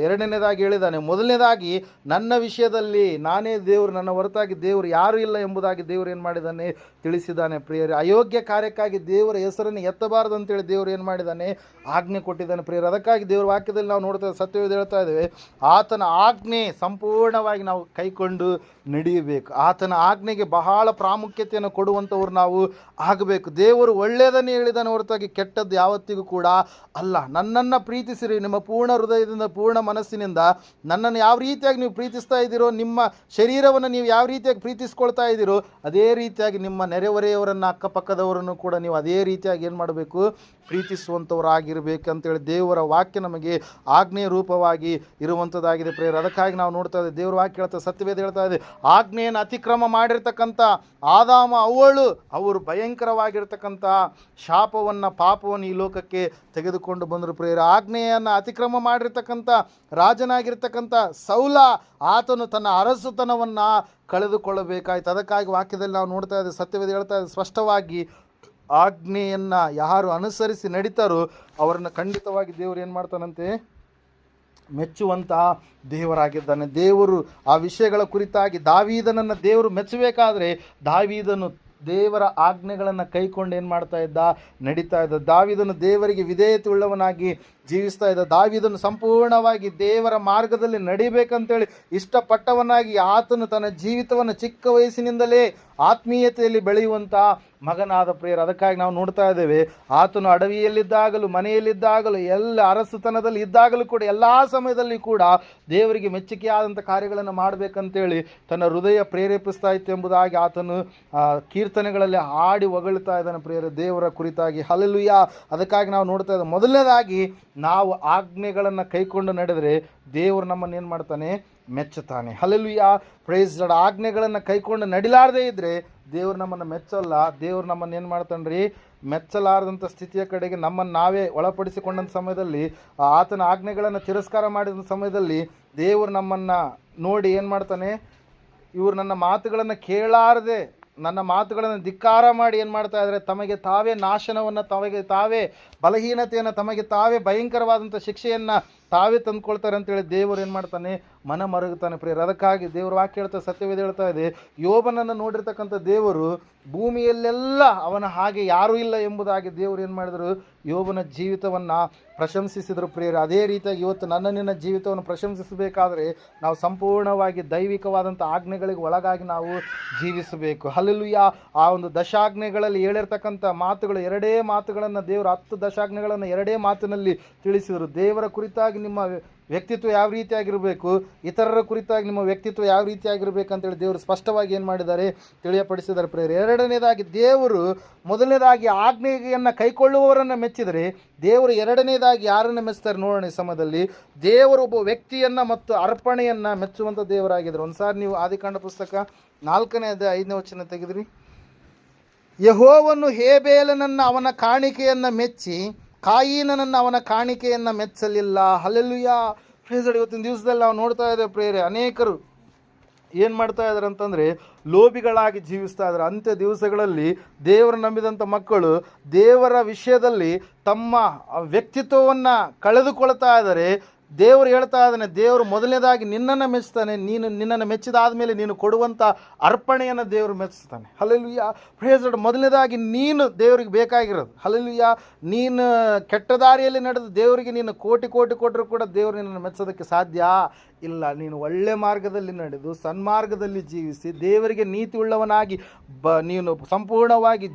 ಎರಡನೇದಾಗಿ ಹೇಳಿದ್ದಾನೆ, ಮೊದಲನೇದಾಗಿ ನನ್ನ ವಿಷಯದಲ್ಲಿ ನಾನೇ ದೇವರು, ನನ್ನ ಹೊರತಾಗಿ ದೇವರು ಯಾರೂ ಇಲ್ಲ ಎಂಬುದಾಗಿ ದೇವರು ಏನು ಮಾಡಿದ್ದಾನೆ ತಿಳಿಸಿದ್ದಾನೆ. ಪ್ರಿಯರೇ, ಅಯೋಗ್ಯ ಕಾರ್ಯಕ್ಕಾಗಿ ದೇವರ ಹೆಸರನ್ನು ಎತ್ತಬಾರದು ಅಂತೇಳಿ ದೇವರು ಏನು ಮಾಡಿದ್ದಾನೆ ಆಜ್ಞೆ ಕೊಟ್ಟಿದ್ದಾನೆ. ಪ್ರಿಯರೇ, ಅದಕ್ಕಾಗಿ ದೇವರ ವಾಕ್ಯದಲ್ಲಿ ನಾವು ನೋಡ್ತಾ ಸತ್ಯವೇದ ಹೇಳ್ತಾ ಇದ್ದೇವೆ, ಆತನ ಆಜ್ಞೆ ಸಂಪೂರ್ಣವಾಗಿ ನಾವು ಕೈಕೊಂಡು ನಡೆಯಬೇಕು. ಆತನ ಆಜ್ಞೆಗೆ ಬಹಳ ಪ್ರಾಮುಖ್ಯತೆಯನ್ನು ಕೊಡುವಂಥವ್ರು ನಾವು ಆಗಬೇಕು. ದೇವರು ಒಳ್ಳೆಯದನ್ನೇ ಹೇಳಿದಾನೆ ಹೊರತಾಗಿ ಕೆಟ್ಟದ್ದು ಯಾವತ್ತಿಗೂ ಕೂಡ ಅಲ್ಲ. ನನ್ನನ್ನು ಪ್ರೀತಿಸಿರಿ, ನಿಮ್ಮ ಪೂರ್ಣ ಹೃದಯದಿಂದ ಪೂರ್ಣ ಮನಸ್ಸಿನಿಂದ ನನ್ನನ್ನು ಯಾವ ರೀತಿಯಾಗಿ ನೀವು ಪ್ರೀತಿಸ್ತಾ ಇದ್ದೀರೋ, ನಿಮ್ಮ ಶರೀರವನ್ನು ನೀವು ಯಾವ ರೀತಿಯಾಗಿ ಪ್ರೀತಿಸ್ಕೊಳ್ತಾ ಇದ್ದೀರೋ ಅದೇ ರೀತಿಯಾಗಿ ನಿಮ್ಮ ನೆರೆಹೊರೆಯವರನ್ನು, ಅಕ್ಕಪಕ್ಕದವರನ್ನು ಕೂಡ ನೀವು ಅದೇ ರೀತಿಯಾಗಿ ಏನು ಮಾಡಬೇಕು, ಪ್ರೀತಿಸುವಂಥವರಾಗಿರಬೇಕು ಅಂತೇಳಿ ದೇವರ ವಾಕ್ಯ ನಮಗೆ ಆಜ್ಞೆಯ ರೂಪವಾಗಿ ಇರುವಂಥದ್ದಾಗಿದೆ. ಪ್ರೇಯರ್, ಅದಕ್ಕಾಗಿ ನಾವು ನೋಡ್ತಾ ಇದ್ದೇವೆ ದೇವರ ವಾಕ್ಯ ಹೇಳ್ತಾ, ಸತ್ಯವೇದ ಹೇಳ್ತಾ ಇದೆ, ಆಜ್ಞೆಯನ್ನು ಅತಿಕ್ರಮ ಮಾಡಿರ್ತಕ್ಕಂಥ ಆದಾಮ ಅವ್ವಳು ಅವರು ಭಯಂಕರವಾಗಿರ್ತಕ್ಕಂಥ ಶಾಪವನ್ನು, ಪಾಪವನ್ನು ಈ ಲೋಕಕ್ಕೆ ತೆಗೆದುಕೊಂಡು ಬಂದರು. ಪ್ರೇಯರ್, ಆಜ್ಞೆಯನ್ನು ಅತಿಕ್ರಮ ಮಾಡಿರ್ತಕ್ಕಂಥ ರಾಜನಾಗಿರ್ತಕ್ಕಂಥ ಸೌಲ ಆತನು ತನ್ನ ಅರಸುತನವನ್ನು ಕಳೆದುಕೊಳ್ಳಬೇಕಾಯ್ತು. ಅದಕ್ಕಾಗಿ ವಾಕ್ಯದಲ್ಲಿ ನಾವು ನೋಡ್ತಾ ಇದ್ದೇವೆ, ಸತ್ಯವೇದ ಹೇಳ್ತಾ ಇದೆ ಸ್ಪಷ್ಟವಾಗಿ, ಆಜ್ಞೆಯನ್ನು ಯಾರು ಅನುಸರಿಸಿ ನಡೀತಾರೋ ಅವರನ್ನು ಖಂಡಿತವಾಗಿ ದೇವರು ಏನು ಮಾಡ್ತಾನಂತೆ, ಮೆಚ್ಚುವಂತಹ ದೇವರಾಗಿದ್ದಾನೆ. ದೇವರು ಆ ವಿಷಯಗಳ ಕುರಿತಾಗಿ ದಾವೀದನನ್ನು ದೇವರು ಮೆಚ್ಚಬೇಕಾದ್ರೆ ದಾವೀದನು ದೇವರ ಆಜ್ಞೆಗಳನ್ನು ಕೈಕೊಂಡು ಏನು ಮಾಡ್ತಾ ಇದ್ದ, ನಡೀತಾ ಇದ್ದ. ದಾವೀದನು ದೇವರಿಗೆ ವಿಧೇಯತೆ ಉಳ್ಳವನಾಗಿ ಜೀವಿಸ್ತಾ ಇದ್ದ. ದಾವೀದನು ಸಂಪೂರ್ಣವಾಗಿ ದೇವರ ಮಾರ್ಗದಲ್ಲಿ ನಡಿಬೇಕಂತೇಳಿ ಇಷ್ಟಪಟ್ಟವನಾಗಿ ಆತನು ತನ್ನ ಜೀವಿತವನ್ನು ಚಿಕ್ಕ ವಯಸ್ಸಿನಿಂದಲೇ ಆತ್ಮೀಯತೆಯಲ್ಲಿ ಬೆಳೆಯುವಂಥ ಮಗನಾದ. ಪ್ರಿಯರು, ಅದಕ್ಕಾಗಿ ನಾವು ನೋಡ್ತಾ ಇದ್ದೇವೆ, ಆತನು ಅಡವಿಯಲ್ಲಿದ್ದಾಗಲೂ, ಮನೆಯಲ್ಲಿದ್ದಾಗಲೂ, ಎಲ್ಲ ಅರಸುತನದಲ್ಲಿ ಇದ್ದಾಗಲೂ ಕೂಡ ಎಲ್ಲ ಸಮಯದಲ್ಲಿ ಕೂಡ ದೇವರಿಗೆ ಮೆಚ್ಚುಗೆಯಾದಂಥ ಕಾರ್ಯಗಳನ್ನು ಮಾಡಬೇಕಂತೇಳಿ ತನ್ನ ಹೃದಯ ಪ್ರೇರೇಪಿಸ್ತಾ ಇತ್ತು ಎಂಬುದಾಗಿ ಆತನು ಕೀರ್ತನೆಗಳಲ್ಲಿ ಹಾಡಿ ಹೊಗಳ್ತಾ ಇದ್ದಾನೆ. ಪ್ರಿಯರು, ದೇವರ ಕುರಿತಾಗಿ. ಹಲ್ಲೆಲೂಯಾ. ಅದಕ್ಕಾಗಿ ನಾವು ನೋಡ್ತಾ ಇದ್ದೇವೆ, ಮೊದಲನೇದಾಗಿ ನಾವು ಆಜ್ಞೆಗಳನ್ನು ಕೈಕೊಂಡು ನಡೆದರೆ ದೇವರು ನಮ್ಮನ್ನು ಏನು ಮಾಡ್ತಾನೆ, ಮೆಚ್ಚುತ್ತಾನೆ. Hallelujah, praise lord. ಆಜ್ಞೆಗಳನ್ನು ಕೈಕೊಂಡು ನಡಿಲಾರದೇ ಇದ್ದರೆ ದೇವರು ನಮ್ಮನ್ನು ಮೆಚ್ಚಲ್ಲ. ದೇವರು ನಮ್ಮನ್ನು ಏನು ಮಾಡ್ತಾನೆ, ಮೆಚ್ಚಲಾರದಂಥ ಸ್ಥಿತಿಯ ಕಡೆಗೆ ನಮ್ಮನ್ನು ನಾವೇ ಒಳಪಡಿಸಿಕೊಂಡಂಥ ಸಮಯದಲ್ಲಿ, ಆತನ ಆಜ್ಞೆಗಳನ್ನು ತಿರಸ್ಕಾರ ಮಾಡಿದ ಸಮಯದಲ್ಲಿ ದೇವರು ನಮ್ಮನ್ನು ನೋಡಿ ಏನು ಮಾಡ್ತಾನೆ, ಇವರು ನನ್ನ ಮಾತುಗಳನ್ನು ಕೇಳಾರದೆ, ನನ್ನ ಮಾತುಗಳನ್ನು ಧಿಕ್ಕಾರ ಮಾಡಿ ಏನು ಮಾಡ್ತಾ ಇದ್ದಾರೆ, ತಮಗೆ ತಾವೇ ನಾಶನವನ್ನು, ತಮಗೆ ತಾವೇ ಬಲಹೀನತೆಯನ್ನು, ತಮಗೆ ತಾವೇ ಭಯಂಕರವಾದಂಥ ಶಿಕ್ಷೆಯನ್ನು ತಾವೇ ತಂದುಕೊಳ್ತಾರೆ ಅಂತೇಳಿ ದೇವರು ಏನು ಮಾಡ್ತಾನೆ, ಮನ ಮರುಗುತ್ತಾನೆ. ಪ್ರಿಯರು, ಅದಕ್ಕಾಗಿ ದೇವರು ವಾಕ್ಯ ಹೇಳ್ತಾ, ಸತ್ಯವೇದ ಹೇಳ್ತಾ ಇದೆ, ಯೋಬನನ್ನು ನೋಡಿರ್ತಕ್ಕಂಥ ದೇವರು ಭೂಮಿಯಲ್ಲೆಲ್ಲ ಅವನ ಹಾಗೆ ಯಾರೂ ಇಲ್ಲ ಎಂಬುದಾಗಿ ದೇವರು ಏನು ಮಾಡಿದರು, ಯೋಬನ ಜೀವಿತವನ್ನು ಪ್ರಶಂಸಿಸಿದರು. ಪ್ರಿಯರು, ಅದೇ ರೀತಿಯಾಗಿ ಇವತ್ತು ನನ್ನ ನಿನ್ನ ಜೀವಿತವನ್ನು ಪ್ರಶಂಸಿಸಬೇಕಾದರೆ ನಾವು ಸಂಪೂರ್ಣವಾಗಿ ದೈವಿಕವಾದಂಥ ಆಜ್ಞೆಗಳಿಗೆ ಒಳಗಾಗಿ ನಾವು ಜೀವಿಸಬೇಕು. ಹಲ್ಲೆಲೂಯಾ. ಆ ಒಂದು ದಶಾಜ್ಞೆಗಳಲ್ಲಿ ಹೇಳಿರ್ತಕ್ಕಂಥ ಮಾತುಗಳು, 2 ಮಾತುಗಳನ್ನು ದೇವರು 10 ದಶಾಜ್ಞೆಗಳನ್ನು 2 ಮಾತಿನಲ್ಲಿ ತಿಳಿಸಿದರು. ದೇವರ ಕುರಿತಾಗಿ ನಿಮ್ಮ ವ್ಯಕ್ತಿತ್ವ ಯಾವ ರೀತಿಯಾಗಿರಬೇಕು, ಇತರರ ಕುರಿತಾಗಿ ನಿಮ್ಮ ವ್ಯಕ್ತಿತ್ವ ಯಾವ ರೀತಿಯಾಗಿರಬೇಕಂತೇಳಿ ದೇವರು ಸ್ಪಷ್ಟವಾಗಿ ಏನು ಮಾಡಿದ್ದಾರೆ, ತಿಳಿಯಪಡಿಸಿದ್ದಾರೆ. ಪ್ರೇಯರ್, ಎರಡನೇದಾಗಿ ದೇವರು ಮೊದಲನೇದಾಗಿ ಆಜ್ಞೆಯನ್ನು ಕೈಕೊಳ್ಳುವವರನ್ನು ಮೆಚ್ಚಿದರೆ ದೇವರು ಎರಡನೇದಾಗಿ ಯಾರನ್ನು ಮೆಚ್ತಾರೆ ನೋಡೋಣ. ಈ ಸಮಯದಲ್ಲಿ ದೇವರು ಒಬ್ಬ ವ್ಯಕ್ತಿಯನ್ನು ಮತ್ತು ಅರ್ಪಣೆಯನ್ನು ಮೆಚ್ಚುವಂಥ ದೇವರಾಗಿದ್ದರು. ಒಂದು ಸಾರಿ ನೀವು ಆದಿಕಾಂಡ ಪುಸ್ತಕ 4ನೇ ಅಧ್ಯಾಯ 5ನೇ ವಚನ ತೆಗೆದ್ರಿ. ಯೆಹೋವನು ಹೇಬೇಲನನ್ನು ಅವನ ಕಾಣಿಕೆಯನ್ನು ಮೆಚ್ಚಿ ಕಾಯಿನನನ್ನು ಅವನ ಕಾಣಿಕೆಯನ್ನು ಮೆಚ್ಚಲಿಲ್ಲ. ಹಲ್ಲೆಲೂಯಾ. Praise lord. ಇವತ್ತಿನ ದಿವಸದಲ್ಲಿ ನಾವು ನೋಡ್ತಾ ಇದ್ದೇವೆ ಪ್ರೇರೆ, ಅನೇಕರು ಏನು ಮಾಡ್ತಾ ಇದ್ದಾರೆ ಅಂತಂದರೆ ಲೋಭಿಗಳಾಗಿ ಜೀವಿಸ್ತಾ ಇದ್ದಾರೆ. ಅಂತ್ಯ ದಿವಸಗಳಲ್ಲಿ ದೇವರು ನಂಬಿದಂಥ ಮಕ್ಕಳು ದೇವರ ವಿಷಯದಲ್ಲಿ ತಮ್ಮ ವ್ಯಕ್ತಿತ್ವವನ್ನು ಕಳೆದುಕೊಳ್ತಾ ಇದ್ದಾರೆ. ದೇವರು ಹೇಳ್ತಾ ಇದ್ದಾನೆ, ದೇವರು ಮೊದಲನೇದಾಗಿ ನಿನ್ನನ್ನು ಮೆಚ್ಚುತ್ತಾನೆ. ನಿನ್ನನ್ನು ಮೆಚ್ಚಿದಾದ ಮೇಲೆ ನೀನು ಕೊಡುವಂಥ ಅರ್ಪಣೆಯನ್ನು ದೇವರು ಮೆಚ್ಚಿಸ್ತಾನೆ. Hallelujah, praise Lord. ಮೊದಲನೇದಾಗಿ ನೀನು ದೇವರಿಗೆ ಬೇಕಾಗಿರೋದು. ಹಲ್ಲೆಲೂಯಾ, ನೀನು ಕೆಟ್ಟ ದಾರಿಯಲ್ಲಿ ನಡೆದು ದೇವರಿಗೆ ನೀನು ಕೋಟಿ ಕೊಟ್ಟರೂ ಕೂಡ ದೇವರು ನಿನ್ನನ್ನು ಮೆಚ್ಚೋದಕ್ಕೆ ಸಾಧ್ಯ ಇಲ್ಲ. ನೀನು ಒಳ್ಳೆ ಮಾರ್ಗದಲ್ಲಿ ನಡೆದು ಸನ್ಮಾರ್ಗದಲ್ಲಿ ಜೀವಿಸಿ ದೇವರಿಗೆ ನೀತಿ ಉಳ್ಳವನಾಗಿ ನೀನು ಸಂಪೂರ್ಣವಾಗಿ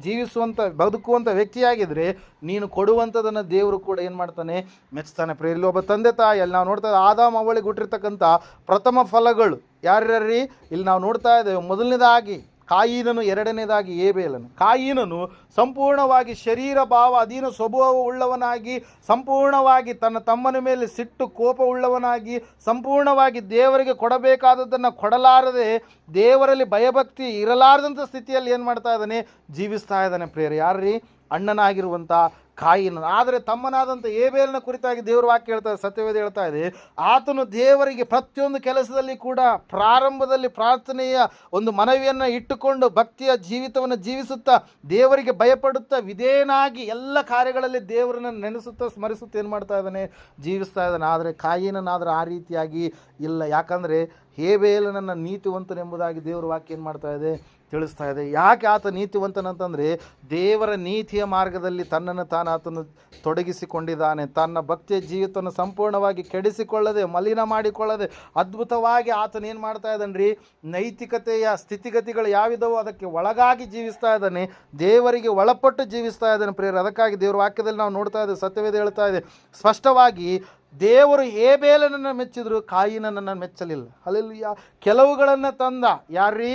ಬದುಕುವಂಥ ವ್ಯಕ್ತಿಯಾಗಿದ್ದರೆ ನೀನು ಕೊಡುವಂಥದ್ದನ್ನು ದೇವರು ಕೂಡ ಏನು ಮಾಡ್ತಾನೆ, ಮೆಚ್ತಾನೆ. ಇಲ್ಲಿ ಒಬ್ಬ ತಂದೆ ತಾಯಿಯಲ್ಲಿ ನಾವು ನೋಡ್ತಾ ಇದ್ದೇವೆ, ಆದಾಮ ಅವಳಿಗೆ ಹುಟ್ಟಿರ್ತಕ್ಕಂಥ ಪ್ರಥಮ ಫಲಗಳು ಯಾರ್ಯಾರೀ ಇಲ್ಲಿ ನಾವು ನೋಡ್ತಾ ಇದ್ದೇವೆ. ಮೊದಲನೇದಾಗಿ ಕಾಯಿನನು, ಎರಡನೇದಾಗಿ ಏಬೇಲನು. ಕಾಯಿನನು ಸಂಪೂರ್ಣವಾಗಿ ಶರೀರ ಭಾವ ಅಧೀನ ಸ್ವಭಾವ ಉಳ್ಳವನಾಗಿ, ಸಂಪೂರ್ಣವಾಗಿ ತನ್ನ ತಮ್ಮನ ಮೇಲೆ ಸಿಟ್ಟು ಕೋಪ ಉಳ್ಳವನಾಗಿ, ಸಂಪೂರ್ಣವಾಗಿ ದೇವರಿಗೆ ಕೊಡಬೇಕಾದದ್ದನ್ನು ಕೊಡಲಾರದೆ ದೇವರಲ್ಲಿ ಭಯಭಕ್ತಿ ಇರಲಾರದಂಥ ಸ್ಥಿತಿಯಲ್ಲಿ ಏನು ಮಾಡ್ತಾ ಇದ್ದಾನೆ, ಜೀವಿಸ್ತಾ ಇದ್ದಾನೆ. ಪ್ರಿಯರೇ, ಯಾರ್ರೀ? ಅಣ್ಣನಾಗಿರುವಂಥ ಕಾಯಿನ. ಆದರೆ ತಮ್ಮನಾದಂಥ ಏಬೇಲನ ಕುರಿತಾಗಿ ದೇವರ ವಾಕ್ಯ ಹೇಳ್ತಾ ಇದೆ, ಸತ್ಯವೇದ ಹೇಳ್ತಾ ಇದೆ, ಆತನು ದೇವರಿಗೆ ಪ್ರತಿಯೊಂದು ಕೆಲಸದಲ್ಲಿ ಕೂಡ ಪ್ರಾರಂಭದಲ್ಲಿ ಪ್ರಾರ್ಥನೆಯ ಒಂದು ಮನವಿಯನ್ನು ಇಟ್ಟುಕೊಂಡು ಭಕ್ತಿಯ ಜೀವಿತವನ್ನು ಜೀವಿಸುತ್ತಾ ದೇವರಿಗೆ ಭಯಪಡುತ್ತಾ ವಿಧೇಯನಾಗಿ ಎಲ್ಲ ಕಾರ್ಯಗಳಲ್ಲಿ ದೇವರನ್ನು ನೆನೆಸುತ್ತಾ ಸ್ಮರಿಸುತ್ತಾ ಏನು ಮಾಡ್ತಾ ಇದ್ದಾನೆ, ಜೀವಿಸ್ತಾ ಇದ್ದಾನೆ. ಆದರೆ ಕಾಯಿನನಾದರೆ ಆ ರೀತಿಯಾಗಿ ಇಲ್ಲ. ಯಾಕಂದರೆ ಹೇಬೇಲನನ್ನು ನೀತಿವಂತನೆಂಬುದಾಗಿ ದೇವರ ವಾಕ್ಯ ಏನು ಮಾಡ್ತಾ ಇದೆ, ತಿಳಿಸ್ತಾ ಇದೆ. ಯಾಕೆ ಆತ ನೀತಿವಂತನಂತಂದರೆ ದೇವರ ನೀತಿಯ ಮಾರ್ಗದಲ್ಲಿ ತನ್ನನ್ನು ತಾನು ಆತನು ತೊಡಗಿಸಿಕೊಂಡಿದ್ದಾನೆ. ತನ್ನ ಭಕ್ತಿಯ ಜೀವಿತವನ್ನು ಸಂಪೂರ್ಣವಾಗಿ ಕೆಡಿಸಿಕೊಳ್ಳದೆ, ಮಲಿನ ಮಾಡಿಕೊಳ್ಳದೆ ಅದ್ಭುತವಾಗಿ ಆತನು ಏನು ಮಾಡ್ತಾ ಇದ್ದಾನೆ, ನೈತಿಕತೆಯ ಸ್ಥಿತಿಗತಿಗಳು ಯಾವಿದವೋ ಅದಕ್ಕೆ ಒಳಗಾಗಿ ಜೀವಿಸ್ತಾ ಇದ್ದಾನೆ, ದೇವರಿಗೆ ಒಳಪಟ್ಟು ಜೀವಿಸ್ತಾ ಇದ್ದಾನೆ. ಪ್ರಿಯರೇ, ಅದಕ್ಕಾಗಿ ದೇವರ ವಾಕ್ಯದಲ್ಲಿ ನಾವು ನೋಡ್ತಾ ಇದ್ದೇವೆ, ಸತ್ಯವೇದ ಹೇಳ್ತಾ ಇದೆ ಸ್ಪಷ್ಟವಾಗಿ, ದೇವರು ಹೇಬೇಲನನ್ನು ಮೆಚ್ಚಿದ್ರು, ಕಾಯಿನನನ್ನು ಮೆಚ್ಚಲಿಲ್ಲ. ಹಲ್ಲೆಲೂಯಾ. ಕೆಲವುಗಳನ್ನು ತಂದ ಯಾರ್ರೀ?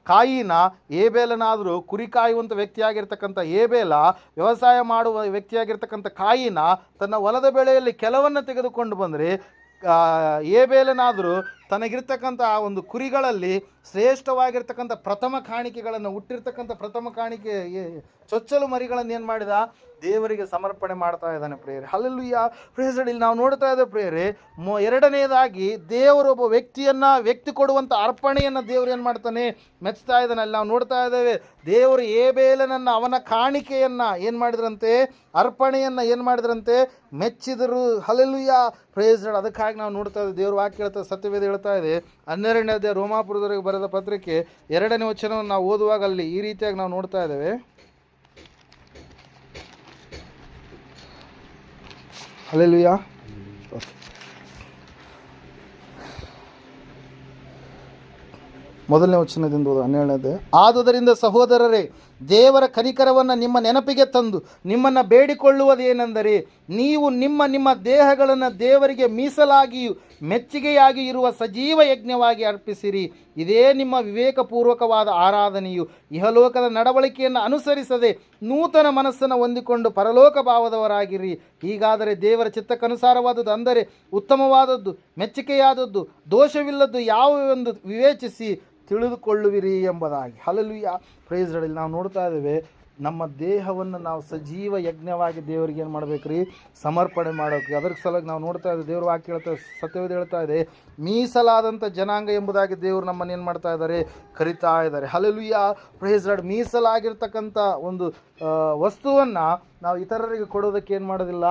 ಕಾಯಿನ. ಏಬೇಲನಾದರೂ ಕುರಿ ಕಾಯುವಂಥ ವ್ಯಕ್ತಿಯಾಗಿರ್ತಕ್ಕಂಥ ಏಬೇಲ ವ್ಯವಸಾಯ ಮಾಡುವ ವ್ಯಕ್ತಿಯಾಗಿರ್ತಕ್ಕಂಥ ಕಾಯಿನ ತನ್ನ ಹೊಲದ ಬೆಳೆಯಲ್ಲಿ ಕೆಲವನ್ನು ತೆಗೆದುಕೊಂಡು ಬಂದರೆ, ಏಬೇಲನಾದರೂ ತನಗಿರ್ತಕ್ಕಂಥ ಆ ಒಂದು ಕುರಿಗಳಲ್ಲಿ ಶ್ರೇಷ್ಠವಾಗಿರ್ತಕ್ಕಂಥ ಪ್ರಥಮ ಕಾಣಿಕೆಗಳನ್ನು, ಹುಟ್ಟಿರ್ತಕ್ಕಂಥ ಪ್ರಥಮ ಕಾಣಿಕೆ ಚೊಚ್ಚಲು ಮರಿಗಳನ್ನು ಏನು ಮಾಡಿದ, ದೇವರಿಗೆ ಸಮರ್ಪಣೆ ಮಾಡ್ತಾ ಇದ್ದಾನೆ. ಪ್ರಿಯರೇ, ಹಲ್ಲೆಲೂಯಾ. Praise lord. ಇಲ್ಲಿ ನಾವು ನೋಡ್ತಾ ಇದ್ದೇವೆ ಪ್ರಿಯರೇ, ಎರಡನೇದಾಗಿ ದೇವರು ಒಬ್ಬ ವ್ಯಕ್ತಿ ಕೊಡುವಂಥ ಅರ್ಪಣೆಯನ್ನು ದೇವರು ಏನು ಮಾಡ್ತಾನೆ, ಮೆಚ್ತಾ ಇದ್ದಾನೆ. ಅಲ್ಲಿ ನಾವು ನೋಡ್ತಾ ಇದ್ದೇವೆ, ದೇವರು ಏಬೇಲನನ್ನು ಅವನ ಕಾಣಿಕೆಯನ್ನು ಏನು ಮಾಡಿದ್ರಂತೆ, ಅರ್ಪಣೆಯನ್ನು ಏನು ಮಾಡಿದ್ರಂತೆ, ಮೆಚ್ಚಿದರು. ಹಲ್ಲೆಲೂಯಾ. Praise Lord. ಅದಕ್ಕಾಗಿ ನಾವು ನೋಡ್ತಾ ಇದ್ದೇವೆ, ದೇವರು ವಾಕ್ಯ ಹೇಳ್ತಾ, ಸತ್ಯವೇದ ಹೇಳ್ತಾ ಇದೆ, 12ನೇ ಅಧ್ಯಾಯ ರೋಮಾಪುರದವರೆಗೆ ಬರೆದ ಪತ್ರಿಕೆ 2ನೇ ವಚನವನ್ನು ನಾವು ಓದುವಾಗ ಅಲ್ಲಿ ಈ ರೀತಿಯಾಗಿ ನಾವು ನೋಡ್ತಾ ಇದ್ದೇವೆ. ಹಲ್ಲೆಲೂಯಾ. ಮೊದಲನೇ ವಚನದಿಂದ 12ನೇ. ಆದುದರಿಂದ ಸಹೋದರರೇ, ದೇವರ ಕನಿಕರವನ್ನು ನಿಮ್ಮ ನೆನಪಿಗೆ ತಂದು ನಿಮ್ಮನ್ನು ಬೇಡಿಕೊಳ್ಳುವುದೇನೆಂದರೆ, ನೀವು ನಿಮ್ಮ ದೇಹಗಳನ್ನು ದೇವರಿಗೆ ಮೀಸಲಾಗಿಯೂ ಮೆಚ್ಚುಗೆಯಾಗಿ ಇರುವ ಸಜೀವ ಯಜ್ಞವಾಗಿ ಅರ್ಪಿಸಿರಿ. ಇದೇ ನಿಮ್ಮ ವಿವೇಕಪೂರ್ವಕವಾದ ಆರಾಧನೆಯು. ಇಹಲೋಕದ ನಡವಳಿಕೆಯನ್ನು ಅನುಸರಿಸದೆ ನೂತನ ಮನಸ್ಸನ್ನು ಹೊಂದಿಕೊಂಡು ಪರಲೋಕ ಭಾವದವರಾಗಿರಿ. ಹೀಗಾದರೆ ದೇವರ ಚಿತ್ತಕ್ಕನುಸಾರವಾದದ್ದು, ಅಂದರೆ ಉತ್ತಮವಾದದ್ದು, ಮೆಚ್ಚುಗೆಯಾದದ್ದು, ದೋಷವಿಲ್ಲದ್ದು ಯಾವುವೆಂದು ವಿವೇಚಿಸಿ ತಿಳಿದುಕೊಳ್ಳುವಿರಿ ಎಂಬುದಾಗಿ. ಹಲ್ಲೆಲೂಯಾ. Praise Lord. ನಾವು ನೋಡ್ತಾ ಇದ್ದೇವೆ, ನಮ್ಮ ದೇಹವನ್ನು ನಾವು ಸಜೀವ ಯಜ್ಞವಾಗಿ ದೇವರಿಗೆ ಏನು ಮಾಡಬೇಕ್ರಿ, ಸಮರ್ಪಣೆ ಮಾಡೋಕೆ. ಅದರ ಸಲುವಾಗಿ ನಾವು ನೋಡ್ತಾ ಇದ್ದೇವೆ, ದೇವರು ವಾಕ್ಯ ಹೇಳ್ತಾ, ಸತ್ಯವೇದ ಹೇಳ್ತಾ ಇದೆ, ಮೀಸಲಾದಂಥ ಜನಾಂಗ ಎಂಬುದಾಗಿ ದೇವರು ನಮ್ಮನ್ನು ಏನು ಮಾಡ್ತಾ ಇದ್ದಾರೆ, ಕರಿತಾ ಇದ್ದಾರೆ. ಹಲ್ಲೆಲೂಯಾ. Praise lord. ಮೀಸಲಾಗಿರ್ತಕ್ಕಂಥ ಒಂದು ವಸ್ತುವನ್ನು ನಾವು ಇತರರಿಗೆ ಕೊಡೋದಕ್ಕೆ ಏನು ಮಾಡೋದಿಲ್ಲ,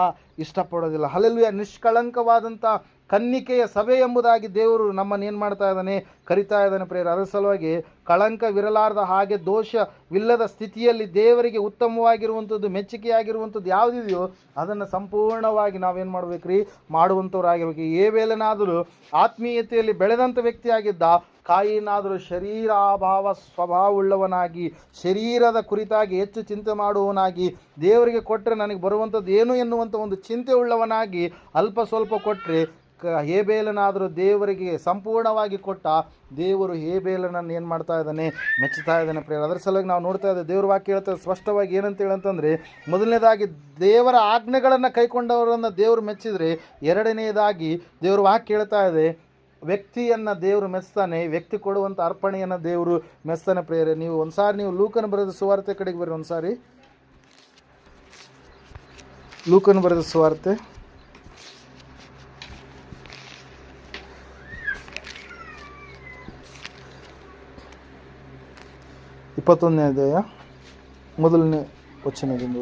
ಇಷ್ಟಪಡೋದಿಲ್ಲ. ಹಲ್ಲೆಲೂಯಾ. ನಿಷ್ಕಳಂಕವಾದಂಥ ಕನ್ನಿಕೆಯ ಸಭೆ ಎಂಬುದಾಗಿ ದೇವರು ನಮ್ಮನ್ನು ಏನು ಮಾಡ್ತಾ ಇದ್ದಾನೆ, ಕರಿತಾ ಇದ್ದಾನೆ. ಪ್ರಿಯರೇ, ಅದರ ಸಲುವಾಗಿ ಕಳಂಕವಿರಲಾರದ ಹಾಗೆ ದೋಷವಿಲ್ಲದ ಸ್ಥಿತಿಯಲ್ಲಿ ದೇವರಿಗೆ ಉತ್ತಮವಾಗಿರುವಂಥದ್ದು, ಮೆಚ್ಚುಗೆಯಾಗಿರುವಂಥದ್ದು ಯಾವುದಿದೆಯೋ ಅದನ್ನು ಸಂಪೂರ್ಣವಾಗಿ ನಾವೇನು ಮಾಡಬೇಕ್ರಿ, ಮಾಡುವಂಥವ್ರಾಗಿರ್ಬೇಕು. ಏಬೇಲನಾದರೂ ಆತ್ಮೀಯತೆಯಲ್ಲಿ ಬೆಳೆದಂಥ ವ್ಯಕ್ತಿಯಾಗಿದ್ದ, ಕಾಯಿನಾದರೂ ಶರೀರಾಭಾವ ಸ್ವಭಾವವುಳ್ಳವನಾಗಿ, ಶರೀರದ ಕುರಿತಾಗಿ ಹೆಚ್ಚು ಚಿಂತೆ ಮಾಡುವವನಾಗಿ, ದೇವರಿಗೆ ಕೊಟ್ಟರೆ ನನಗೆ ಬರುವಂಥದ್ದು ಏನು ಎನ್ನುವಂಥ ಒಂದು ಚಿಂತೆ ಉಳ್ಳವನಾಗಿ ಅಲ್ಪ ಸ್ವಲ್ಪ ಕೊಟ್ಟರೆ, ಹೇಬೇಲನಾದರೂ ದೇವರಿಗೆ ಸಂಪೂರ್ಣವಾಗಿ ಕೊಟ್ಟ, ದೇವರು ಹೇಬೇಲನನ್ನು ಏನು ಮಾಡ್ತಾ ಇದ್ದಾನೆ, ಮೆಚ್ಚುತ್ತಾ ಇದ್ದಾನೆ. ಪ್ರಿಯರೇ, ಅದರ ಸಲುವಾಗಿ ನಾವು ನೋಡ್ತಾ ಇದ್ದೇವೆ, ದೇವ್ರ ವಾಕ್ಯ ಹೇಳ್ತಾ ಸ್ಪಷ್ಟವಾಗಿ ಏನಂತ ಹೇಳಂತಂದರೆ, ಮೊದಲನೇದಾಗಿ ದೇವರ ಆಜ್ಞೆಗಳನ್ನು ಕೈಕೊಂಡವರನ್ನು ದೇವರು ಮೆಚ್ಚಿದರೆ, ಎರಡನೇದಾಗಿ ದೇವ್ರ ವಾಕ್ಯ ಹೇಳ್ತಾ ಇದೆ, ವ್ಯಕ್ತಿಯನ್ನು ದೇವರು ಮೆಚ್ತಾನೆ, ವ್ಯಕ್ತಿ ಕೊಡುವಂಥ ಅರ್ಪಣೆಯನ್ನು ದೇವರು ಮೆಚ್ತಾನೆ. ಪ್ರಿಯರೇ, ನೀವು ನೀವು ಲೂಕನ ಬರೆದ ಸುವಾರ್ತೆ ಕಡೆಗೆ ಬರ್ರಿ. ಲೂಕನ ಬರೆದ ಸುವಾರ್ತೆ 21ನೇ ಅಧ್ಯಾಯ 1ನೇ ವಚನದಿಂದ.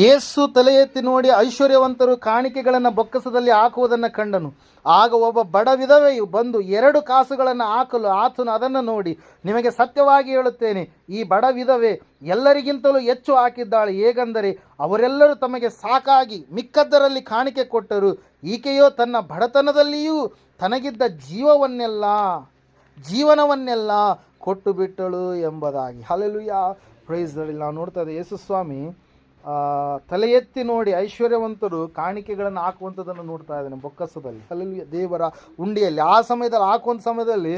ಯೇಸು ತಲೆ ಎತ್ತಿ ನೋಡಿ ಐಶ್ವರ್ಯವಂತರು ಕಾಣಿಕೆಗಳನ್ನು ಬೊಕ್ಕಸದಲ್ಲಿ ಹಾಕುವುದನ್ನು ಕಂಡನು. ಆಗ ಒಬ್ಬ ಬಡ ವಿಧವೆಯು ಬಂದು 2 ಕಾಸುಗಳನ್ನು ಹಾಕಲು ಆತನು ಅದನ್ನು ನೋಡಿ, ನಿಮಗೆ ಸತ್ಯವಾಗಿ ಹೇಳುತ್ತೇನೆ, ಈ ಬಡ ವಿಧವೆ ಎಲ್ಲರಿಗಿಂತಲೂ ಹೆಚ್ಚು ಹಾಕಿದ್ದಾಳೆ. ಹೇಗೆಂದರೆ ಅವರೆಲ್ಲರೂ ತಮಗೆ ಸಾಕಾಗಿ ಮಿಕ್ಕದ್ದರಲ್ಲಿ ಕಾಣಿಕೆ ಕೊಟ್ಟರು, ಈಕೆಯೋ ತನ್ನ ಬಡತನದಲ್ಲಿಯೂ ತನಗಿದ್ದ ಜೀವನವನ್ನೆಲ್ಲ ಕೊಟ್ಟು ಬಿಟ್ಟಳು ಎಂಬುದಾಗಿ. Hallelujah, praise the Lord. ನಾವು ನೋಡ್ತಾ ಇದ್ದೇವೆ ಯೇಸು ಸ್ವಾಮಿ ತಲೆ ಎತ್ತಿ ನೋಡಿ ಐಶ್ವರ್ಯವಂತರು ಕಾಣಿಕೆಗಳನ್ನು ಹಾಕುವಂಥದ್ದನ್ನು ನೋಡ್ತಾ ಇದ್ದಾನೆ ಬೊಕ್ಕಸದಲ್ಲಿ. ಹಲ್ಲೆಲೂಯಾ, ದೇವರ ಉಂಡಿಯಲ್ಲಿ. ಆ ಸಮಯದಲ್ಲಿ ಹಾಕುವಂಥ ಸಮಯದಲ್ಲಿ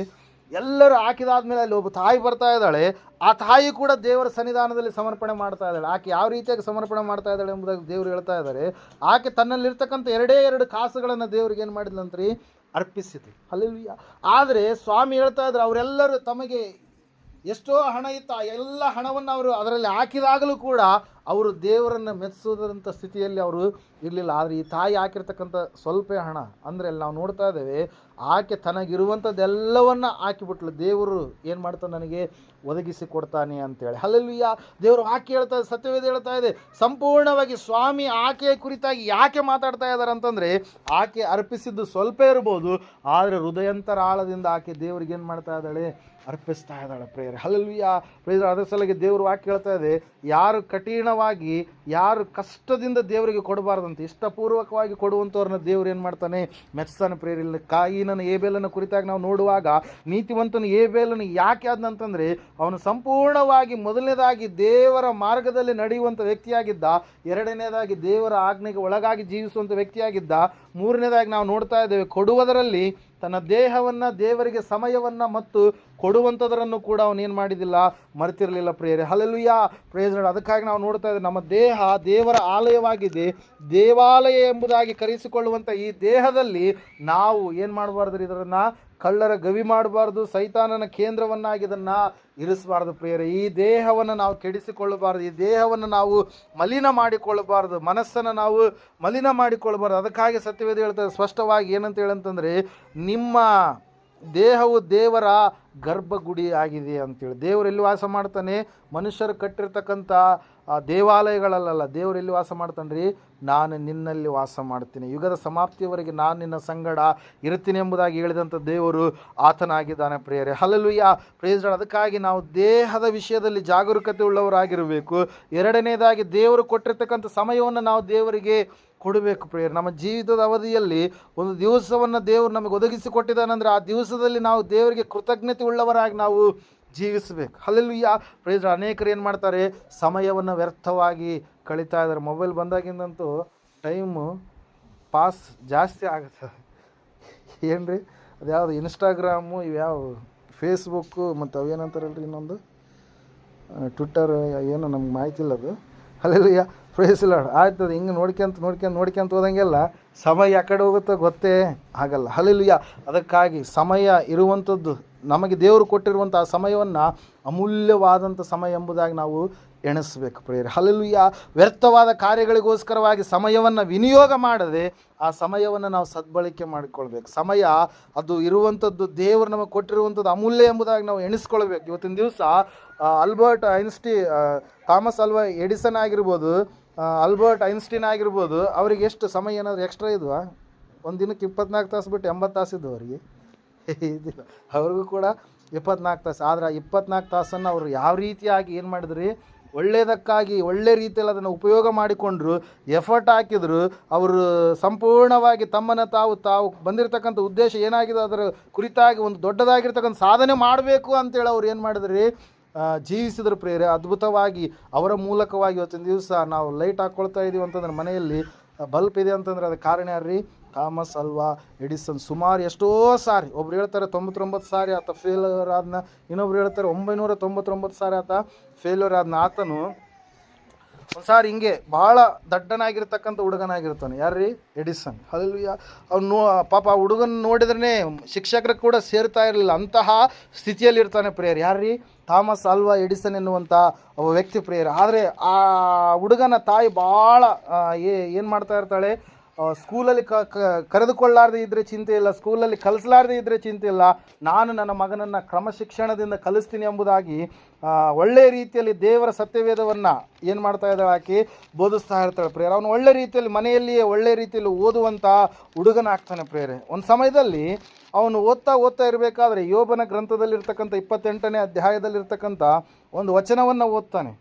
ಎಲ್ಲರೂ ಹಾಕಿದಾದ್ಮೇಲೆ ಅಲ್ಲಿ ಒಬ್ಬ ತಾಯಿ ಬರ್ತಾ ಇದ್ದಾಳೆ. ಆ ತಾಯಿ ಕೂಡ ದೇವರ ಸನ್ನಿಧಾನದಲ್ಲಿ ಸಮರ್ಪಣೆ ಮಾಡ್ತಾ ಇದ್ದಾಳೆ. ಆಕೆ ಯಾವ ರೀತಿಯಾಗಿ ಸಮರ್ಪಣೆ ಮಾಡ್ತಾ ಇದ್ದಾಳೆ ಎಂಬುದಾಗಿ ದೇವರು ಹೇಳ್ತಾ ಇದ್ದಾರೆ. ಆಕೆ ತನ್ನಲ್ಲಿರ್ತಕ್ಕಂಥ 2 ಕಾಸುಗಳನ್ನು ದೇವರಿಗೆ ಏನು ಮಾಡಿದ್ಲಂತ್ರಿ, ಅರ್ಪಿಸಿತು. ಹಲ್ಲೆಲೂಯಾ. ಆದರೆ ಸ್ವಾಮಿ ಹೇಳ್ತಾ ಇದ್ದಾರೆ, ಅವರೆಲ್ಲರೂ ತಮಗೆ ಎಷ್ಟೋ ಹಣ ಇತ್ತು, ಆ ಎಲ್ಲ ಹಣವನ್ನು ಅವರು ಅದರಲ್ಲಿ ಹಾಕಿದಾಗಲೂ ಕೂಡ ಅವರು ದೇವರನ್ನು ಮೆಚ್ಚಿಸೋದಂಥ ಸ್ಥಿತಿಯಲ್ಲಿ ಅವರು ಇರಲಿಲ್ಲ. ಆದರೆ ಈ ತಾಯಿ ಹಾಕಿರ್ತಕ್ಕಂಥ ಸ್ವಲ್ಪ ಹಣ ಅಂದರೆ ಅಲ್ಲಿ ನಾವು ನೋಡ್ತಾ ಇದ್ದೇವೆ, ಆಕೆ ತನಗಿರುವಂಥದ್ದೆಲ್ಲವನ್ನು ಹಾಕಿಬಿಟ್ಲು. ದೇವರು ಏನು ಮಾಡ್ತಾನೆ, ನನಗೆ ಒದಗಿಸಿ ಕೊಡ್ತಾನೆ ಅಂತೇಳಿ. ಹಲ್ಲೆಲೂಯಾ. ದೇವರು ವಾಕ್ಯ ಹೇಳ್ತಾ ಇದೆ, ಸತ್ಯವೇದ ಹೇಳ್ತಾ ಇದೆ. ಸಂಪೂರ್ಣವಾಗಿ ಸ್ವಾಮಿ ಆಕೆಯ ಕುರಿತಾಗಿ ಯಾಕೆ ಮಾತಾಡ್ತಾ ಇದ್ದಾರೆ ಅಂತಂದರೆ, ಆಕೆ ಅರ್ಪಿಸಿದ್ದು ಸ್ವಲ್ಪ ಇರ್ಬೋದು, ಆದರೆ ಹೃದಯಂತರ ಆಳದಿಂದ ಆಕೆ ದೇವರಿಗೆ ಏನು ಮಾಡ್ತಾ ಇದ್ದಾಳೆ, ಅರ್ಪಿಸ್ತಾ ಇದ್ದಾಳೆ ಪ್ರೇಯರ್. Hallelujah, prayer. ಅದರ ಸಲುವಾಗಿ ದೇವರು ವಾಕ್ಯ ಹೇಳ್ತಾ ಇದೆ, ಯಾರು ಕಠಿಣವಾಗಿ ಯಾರು ಕಷ್ಟದಿಂದ ದೇವರಿಗೆ ಕೊಡಬಾರ್ದಂತೆ ಇಷ್ಟಪೂರ್ವಕವಾಗಿ ಕೊಡುವಂಥವ್ರನ್ನ ದೇವರು ಏನು ಮಾಡ್ತಾನೆ, ಮೆಚ್ತಾನೆ ಪ್ರೇಯರ್. ಇಲ್ಲ ಕಾಯಿನನ ಏಬೇಲನ ಕುರಿತಾಗಿ ನಾವು ನೋಡುವಾಗ, ನೀತಿವಂತನು ಏಬೇಲನು ಯಾಕೆ ಆದ್ನಂತಂದರೆ ಅವನು ಸಂಪೂರ್ಣವಾಗಿ ಮೊದಲನೇದಾಗಿ ದೇವರ ಮಾರ್ಗದಲ್ಲಿ ನಡೆಯುವಂಥ ವ್ಯಕ್ತಿಯಾಗಿದ್ದ, ಎರಡನೇದಾಗಿ ದೇವರ ಆಜ್ಞೆಗೆ ಒಳಗಾಗಿ ಜೀವಿಸುವಂಥ ವ್ಯಕ್ತಿಯಾಗಿದ್ದ, ಮೂರನೇದಾಗಿ ನಾವು ನೋಡ್ತಾ ಇದ್ದೇವೆ ಕೊಡುವುದರಲ್ಲಿ ತನ್ನ ದೇಹವನ್ನು ದೇವರಿಗೆ ಸಮಯವನ್ನು ಮತ್ತು ಕೊಡುವಂಥದ್ರನ್ನು ಕೂಡ ಅವನೇನು ಮಾಡಿದಿಲ್ಲ, ಮರೆತಿರಲಿಲ್ಲ ಪ್ರೇಯರೆ. Hallelujah, praise Lord. ಅದಕ್ಕಾಗಿ ನಾವು ನೋಡ್ತಾ ಇದ್ದೇವೆ, ನಮ್ಮ ದೇಹ ದೇವರ ಆಲಯವಾಗಿದೆ, ದೇವಾಲಯ ಎಂಬುದಾಗಿ ಕರೆಸಿಕೊಳ್ಳುವಂಥ ಈ ದೇಹದಲ್ಲಿ ನಾವು ಏನು ಮಾಡಬಾರ್ದು, ಇದನ್ನು ಕಳ್ಳರ ಗವಿ ಮಾಡಬಾರ್ದು, ಸೈತಾನನ ಕೇಂದ್ರವನ್ನಾಗಿ ಇದನ್ನು ಇರಿಸಬಾರ್ದು ಪ್ರಿಯರೇ. ಈ ದೇಹವನ್ನು ನಾವು ಕೆಡಿಸಿಕೊಳ್ಳಬಾರ್ದು, ಈ ದೇಹವನ್ನು ನಾವು ಮಲಿನ ಮಾಡಿಕೊಳ್ಳಬಾರ್ದು, ಮನಸ್ಸನ್ನು ನಾವು ಮಲಿನ ಮಾಡಿಕೊಳ್ಳಬಾರ್ದು. ಅದಕ್ಕಾಗಿ ಸತ್ಯವೇದ ಹೇಳ್ತಾರೆ ಸ್ಪಷ್ಟವಾಗಿ ಏನಂತ ಹೇಳಂತಂದರೆ, ನಿಮ್ಮ ದೇಹವು ದೇವರ ಗರ್ಭಗುಡಿ ಆಗಿದೆ ಅಂತೇಳಿ. ದೇವರು ಎಲ್ಲಿ ವಾಸ ಮಾಡ್ತಾನೆ, ಮನುಷ್ಯರು ಕಟ್ಟಿರ್ತಕ್ಕಂಥ ದೇವಾಲಯಗಳಲ್ಲ. ದೇವರು ಎಲ್ಲಿ ವಾಸ ಮಾಡ್ತಾನೆ ರೀ, ನಾನು ನಿನ್ನಲ್ಲಿ ವಾಸ ಮಾಡ್ತೀನಿ, ಯುಗದ ಸಮಾಪ್ತಿಯವರೆಗೆ ನಾನು ನಿನ್ನ ಸಂಗಡ ಇರ್ತೀನಿ ಎಂಬುದಾಗಿ ಹೇಳಿದಂಥ ದೇವರು ಆತನಾಗಿದ್ದಾನೆ ಪ್ರಿಯರೇ. Hallelujah, praise Lord. ಅದಕ್ಕಾಗಿ ನಾವು ದೇಹದ ವಿಷಯದಲ್ಲಿ ಜಾಗರೂಕತೆ ಉಳ್ಳವರಾಗಿರಬೇಕು. ಎರಡನೇದಾಗಿ ದೇವರು ಕೊಟ್ಟಿರ್ತಕ್ಕಂಥ ಸಮಯವನ್ನು ನಾವು ದೇವರಿಗೆ ಕೊಡಬೇಕು ಪ್ರಿಯರೇ. ನಮ್ಮ ಜೀವಿತದ ಅವಧಿಯಲ್ಲಿ ಒಂದು ದಿವಸವನ್ನು ದೇವರು ನಮಗೆ ಒದಗಿಸಿ ಕೊಟ್ಟಿದ್ದಾನಂದರೆ ಆ ದಿವಸದಲ್ಲಿ ನಾವು ದೇವರಿಗೆ ಕೃತಜ್ಞತೆ ಉಳ್ಳವರಾಗಿ ನಾವು ಜೀವಿಸಬೇಕು. Hallelujah, praise Lord. ಅನೇಕರು ಏನು ಮಾಡ್ತಾರೆ, ಸಮಯವನ್ನು ವ್ಯರ್ಥವಾಗಿ ಕಳೀತಾ ಇದ್ದಾರೆ. ಮೊಬೈಲ್ ಬಂದಾಗಿಂದಂತೂ ಟೈಮು ಪಾಸ್ ಜಾಸ್ತಿ ಆಗುತ್ತೆ. ಏನು ರೀ, ಅದು ಯಾವುದು ಇನ್ಸ್ಟಾಗ್ರಾಮು, ಇವ್ಯಾವ ಫೇಸ್ಬುಕ್ಕು ಮತ್ತು ಅವೇನಂತಾರಲ್ರಿ ಇನ್ನೊಂದು ಟ್ವಿಟ್ಟರ್, ಏನು ನಮ್ಗೆ ಮಾಹಿತಿ ಇಲ್ಲ ಅದು. Hallelujah, praise Lord. ಆಯ್ತದ ಹಿಂಗೆ ನೋಡ್ಕೊಂತ ಹೋದಂಗೆಲ್ಲ ಸಮಯ ಯಾಕಡೆ ಹೋಗುತ್ತೋ ಗೊತ್ತೇ ಆಗಲ್ಲ. ಹಲ್ಲೆಲೂಯಾ. ಅದಕ್ಕಾಗಿ ಸಮಯ ಇರುವಂಥದ್ದು, ನಮಗೆ ದೇವರು ಕೊಟ್ಟಿರುವಂಥ ಆ ಸಮಯವನ್ನು ಅಮೂಲ್ಯವಾದಂಥ ಸಮಯ ಎಂಬುದಾಗಿ ನಾವು ಎಣಿಸ್ಬೇಕು ಪ್ರಿಯರೇ. ಹಲ್ಲೆಲೂಯಾ. ವ್ಯರ್ಥವಾದ ಕಾರ್ಯಗಳಿಗೋಸ್ಕರವಾಗಿ ಸಮಯವನ್ನು ವಿನಿಯೋಗ ಮಾಡದೆ ಆ ಸಮಯವನ್ನು ನಾವು ಸದ್ಬಳಕೆ ಮಾಡಿಕೊಳ್ಬೇಕು. ಸಮಯ ಅದು ಇರುವಂಥದ್ದು, ದೇವರು ನಮಗೆ ಕೊಟ್ಟಿರುವಂಥದ್ದು ಅಮೂಲ್ಯ ಎಂಬುದಾಗಿ ನಾವು ಎಣಿಸ್ಕೊಳ್ಬೇಕು. ಇವತ್ತಿನ ದಿವಸ ಆಲ್ಬರ್ಟ್ ಐನ್ಸ್ಟೀನ್, ಥಾಮಸ್ ಆಲ್ವಾ ಎಡಿಸನ್ ಆಗಿರ್ಬೋದು, ಆಲ್ಬರ್ಟ್ ಐನ್ಸ್ಟೀನ್ ಆಗಿರ್ಬೋದು, ಅವರಿಗೆ ಎಷ್ಟು ಸಮಯ ಏನಾದರೂ ಎಕ್ಸ್ಟ್ರಾ ಇದ್ವಾ? ಒಂದು ದಿನಕ್ಕೆ 24 ತಾಸು ಬಿಟ್ಟು 80 ತಾಸು ಇದ್ವು ಅವರಿಗೆ. ಇದಿಲ್ಲ, ಅವ್ರಿಗೂ ಕೂಡ 24 ತಾಸು. ಆದರೆ ಆ 24 ತಾಸನ್ನು ಅವರು ಯಾವ ರೀತಿಯಾಗಿ ಏನು ಮಾಡಿದ್ರಿ, ಒಳ್ಳೆಯದಕ್ಕಾಗಿ ಒಳ್ಳೆ ರೀತಿಯಲ್ಲಿ ಅದನ್ನು ಉಪಯೋಗ ಮಾಡಿಕೊಂಡ್ರು, ಎಫರ್ಟ್ ಹಾಕಿದ್ರು. ಅವರು ಸಂಪೂರ್ಣವಾಗಿ ತಮ್ಮನ್ನು ತಾವು ಬಂದಿರತಕ್ಕಂಥ ಉದ್ದೇಶ ಏನಾಗಿದೆ ಅದರ ಕುರಿತಾಗಿ ಒಂದು ದೊಡ್ಡದಾಗಿರ್ತಕ್ಕಂಥ ಸಾಧನೆ ಮಾಡಬೇಕು ಅಂತೇಳಿ ಅವ್ರು ಏನು ಮಾಡಿದ್ರಿ, ಜೀವಿಸಿದ್ರು ಪ್ರೇರೆ. ಅದ್ಭುತವಾಗಿ ಅವರ ಮೂಲಕವಾಗಿ ಇವತ್ತಿನ ದಿವಸ ನಾವು ಲೈಟ್ ಹಾಕ್ಕೊಳ್ತಾ ಇದ್ದೀವಿ ಅಂತಂದ್ರೆ, ಮನೆಯಲ್ಲಿ ಬಲ್ಪ್ ಇದೆ ಅಂತಂದ್ರೆ ಅದಕ್ಕೆ ಕಾರಣ ಯಾರ್ರಿ, ಥಾಮಸ್ ಆಲ್ವಾ ಎಡಿಸನ್. ಸುಮಾರು ಎಷ್ಟೋ ಸಾರಿ, ಒಬ್ರು ಹೇಳ್ತಾರೆ 99 ಸಾರಿ ಆತ ಫೇಲ್ಯೂರ್ ಆದ್ನ, ಇನ್ನೊಬ್ರು ಹೇಳ್ತಾರೆ 999 ಸಾರಿ ಆತ ಫೇಲ್ಯೂರ್ ಆದ್ನ. ಆತನು ಒಂದು ಸಾರಿ ಹಿಂಗೆ ಭಾಳ ದಡ್ಡನಾಗಿರ್ತಕ್ಕಂಥ ಹುಡುಗನಾಗಿರ್ತಾನೆ. ಯಾರ್ರೀ, ಎಡಿಸನ್. ಹಲ್ಲೆಲೂಯಾ. ಅವ್ನು ಪಾಪ ಆ ಹುಡುಗನ ನೋಡಿದ್ರೇ ಶಿಕ್ಷಕರು ಕೂಡ ಸೇರ್ತಾ ಇರಲಿಲ್ಲ, ಅಂತಹ ಸ್ಥಿತಿಯಲ್ಲಿ ಇರ್ತಾನೆ ಪ್ರೇಯರ್. ಯಾರ್ರೀ, ಥಾಮಸ್ ಆಲ್ವಾ ಎಡಿಸನ್ ಎನ್ನುವಂಥ ಒಬ್ಬ ವ್ಯಕ್ತಿ ಪ್ರೇಯರ್. ಆದರೆ ಆ ಹುಡುಗನ ತಾಯಿ ಭಾಳ ಏನು ಮಾಡ್ತಾ ಇರ್ತಾಳೆ, ಸ್ಕೂಲಲ್ಲಿ ಕರೆದುಕೊಳ್ಳಾರದೆ ಇದ್ದರೆ ಚಿಂತೆ ಇಲ್ಲ, ಸ್ಕೂಲಲ್ಲಿ ಕಲಿಸಲಾರದೆ ಇದ್ದರೆ ಚಿಂತೆ ಇಲ್ಲ, ನಾನು ನನ್ನ ಮಗನನ್ನು ಕ್ರಮಶಿಕ್ಷಣದಿಂದ ಕಲಿಸ್ತೀನಿ ಎಂಬುದಾಗಿ ಒಳ್ಳೆಯ ರೀತಿಯಲ್ಲಿ ದೇವರ ಸತ್ಯವೇದವನ್ನು ಏನು ಮಾಡ್ತಾ ಇದ್ದಾಳೆ, ಆಕೆ ಬೋಧಿಸ್ತಾ ಇರ್ತಾಳೆ ಪ್ರೇಯರ್. ಅವನು ಒಳ್ಳೆ ರೀತಿಯಲ್ಲಿ ಮನೆಯಲ್ಲಿಯೇ ಒಳ್ಳೆಯ ರೀತಿಯಲ್ಲಿ ಓದುವಂಥ ಹುಡುಗನಾಗ್ತಾನೆ ಪ್ರೇಯರೆ. ಒಂದು ಸಮಯದಲ್ಲಿ ಅವನು ಓದ್ತಾ ಇರಬೇಕಾದ್ರೆ ಯೋಬನ ಗ್ರಂಥದಲ್ಲಿರ್ತಕ್ಕಂಥ 28ನೇ ಅಧ್ಯಾಯದಲ್ಲಿರ್ತಕ್ಕಂಥ ಒಂದು ವಚನವನ್ನು ಓದ್ತಾನೆ.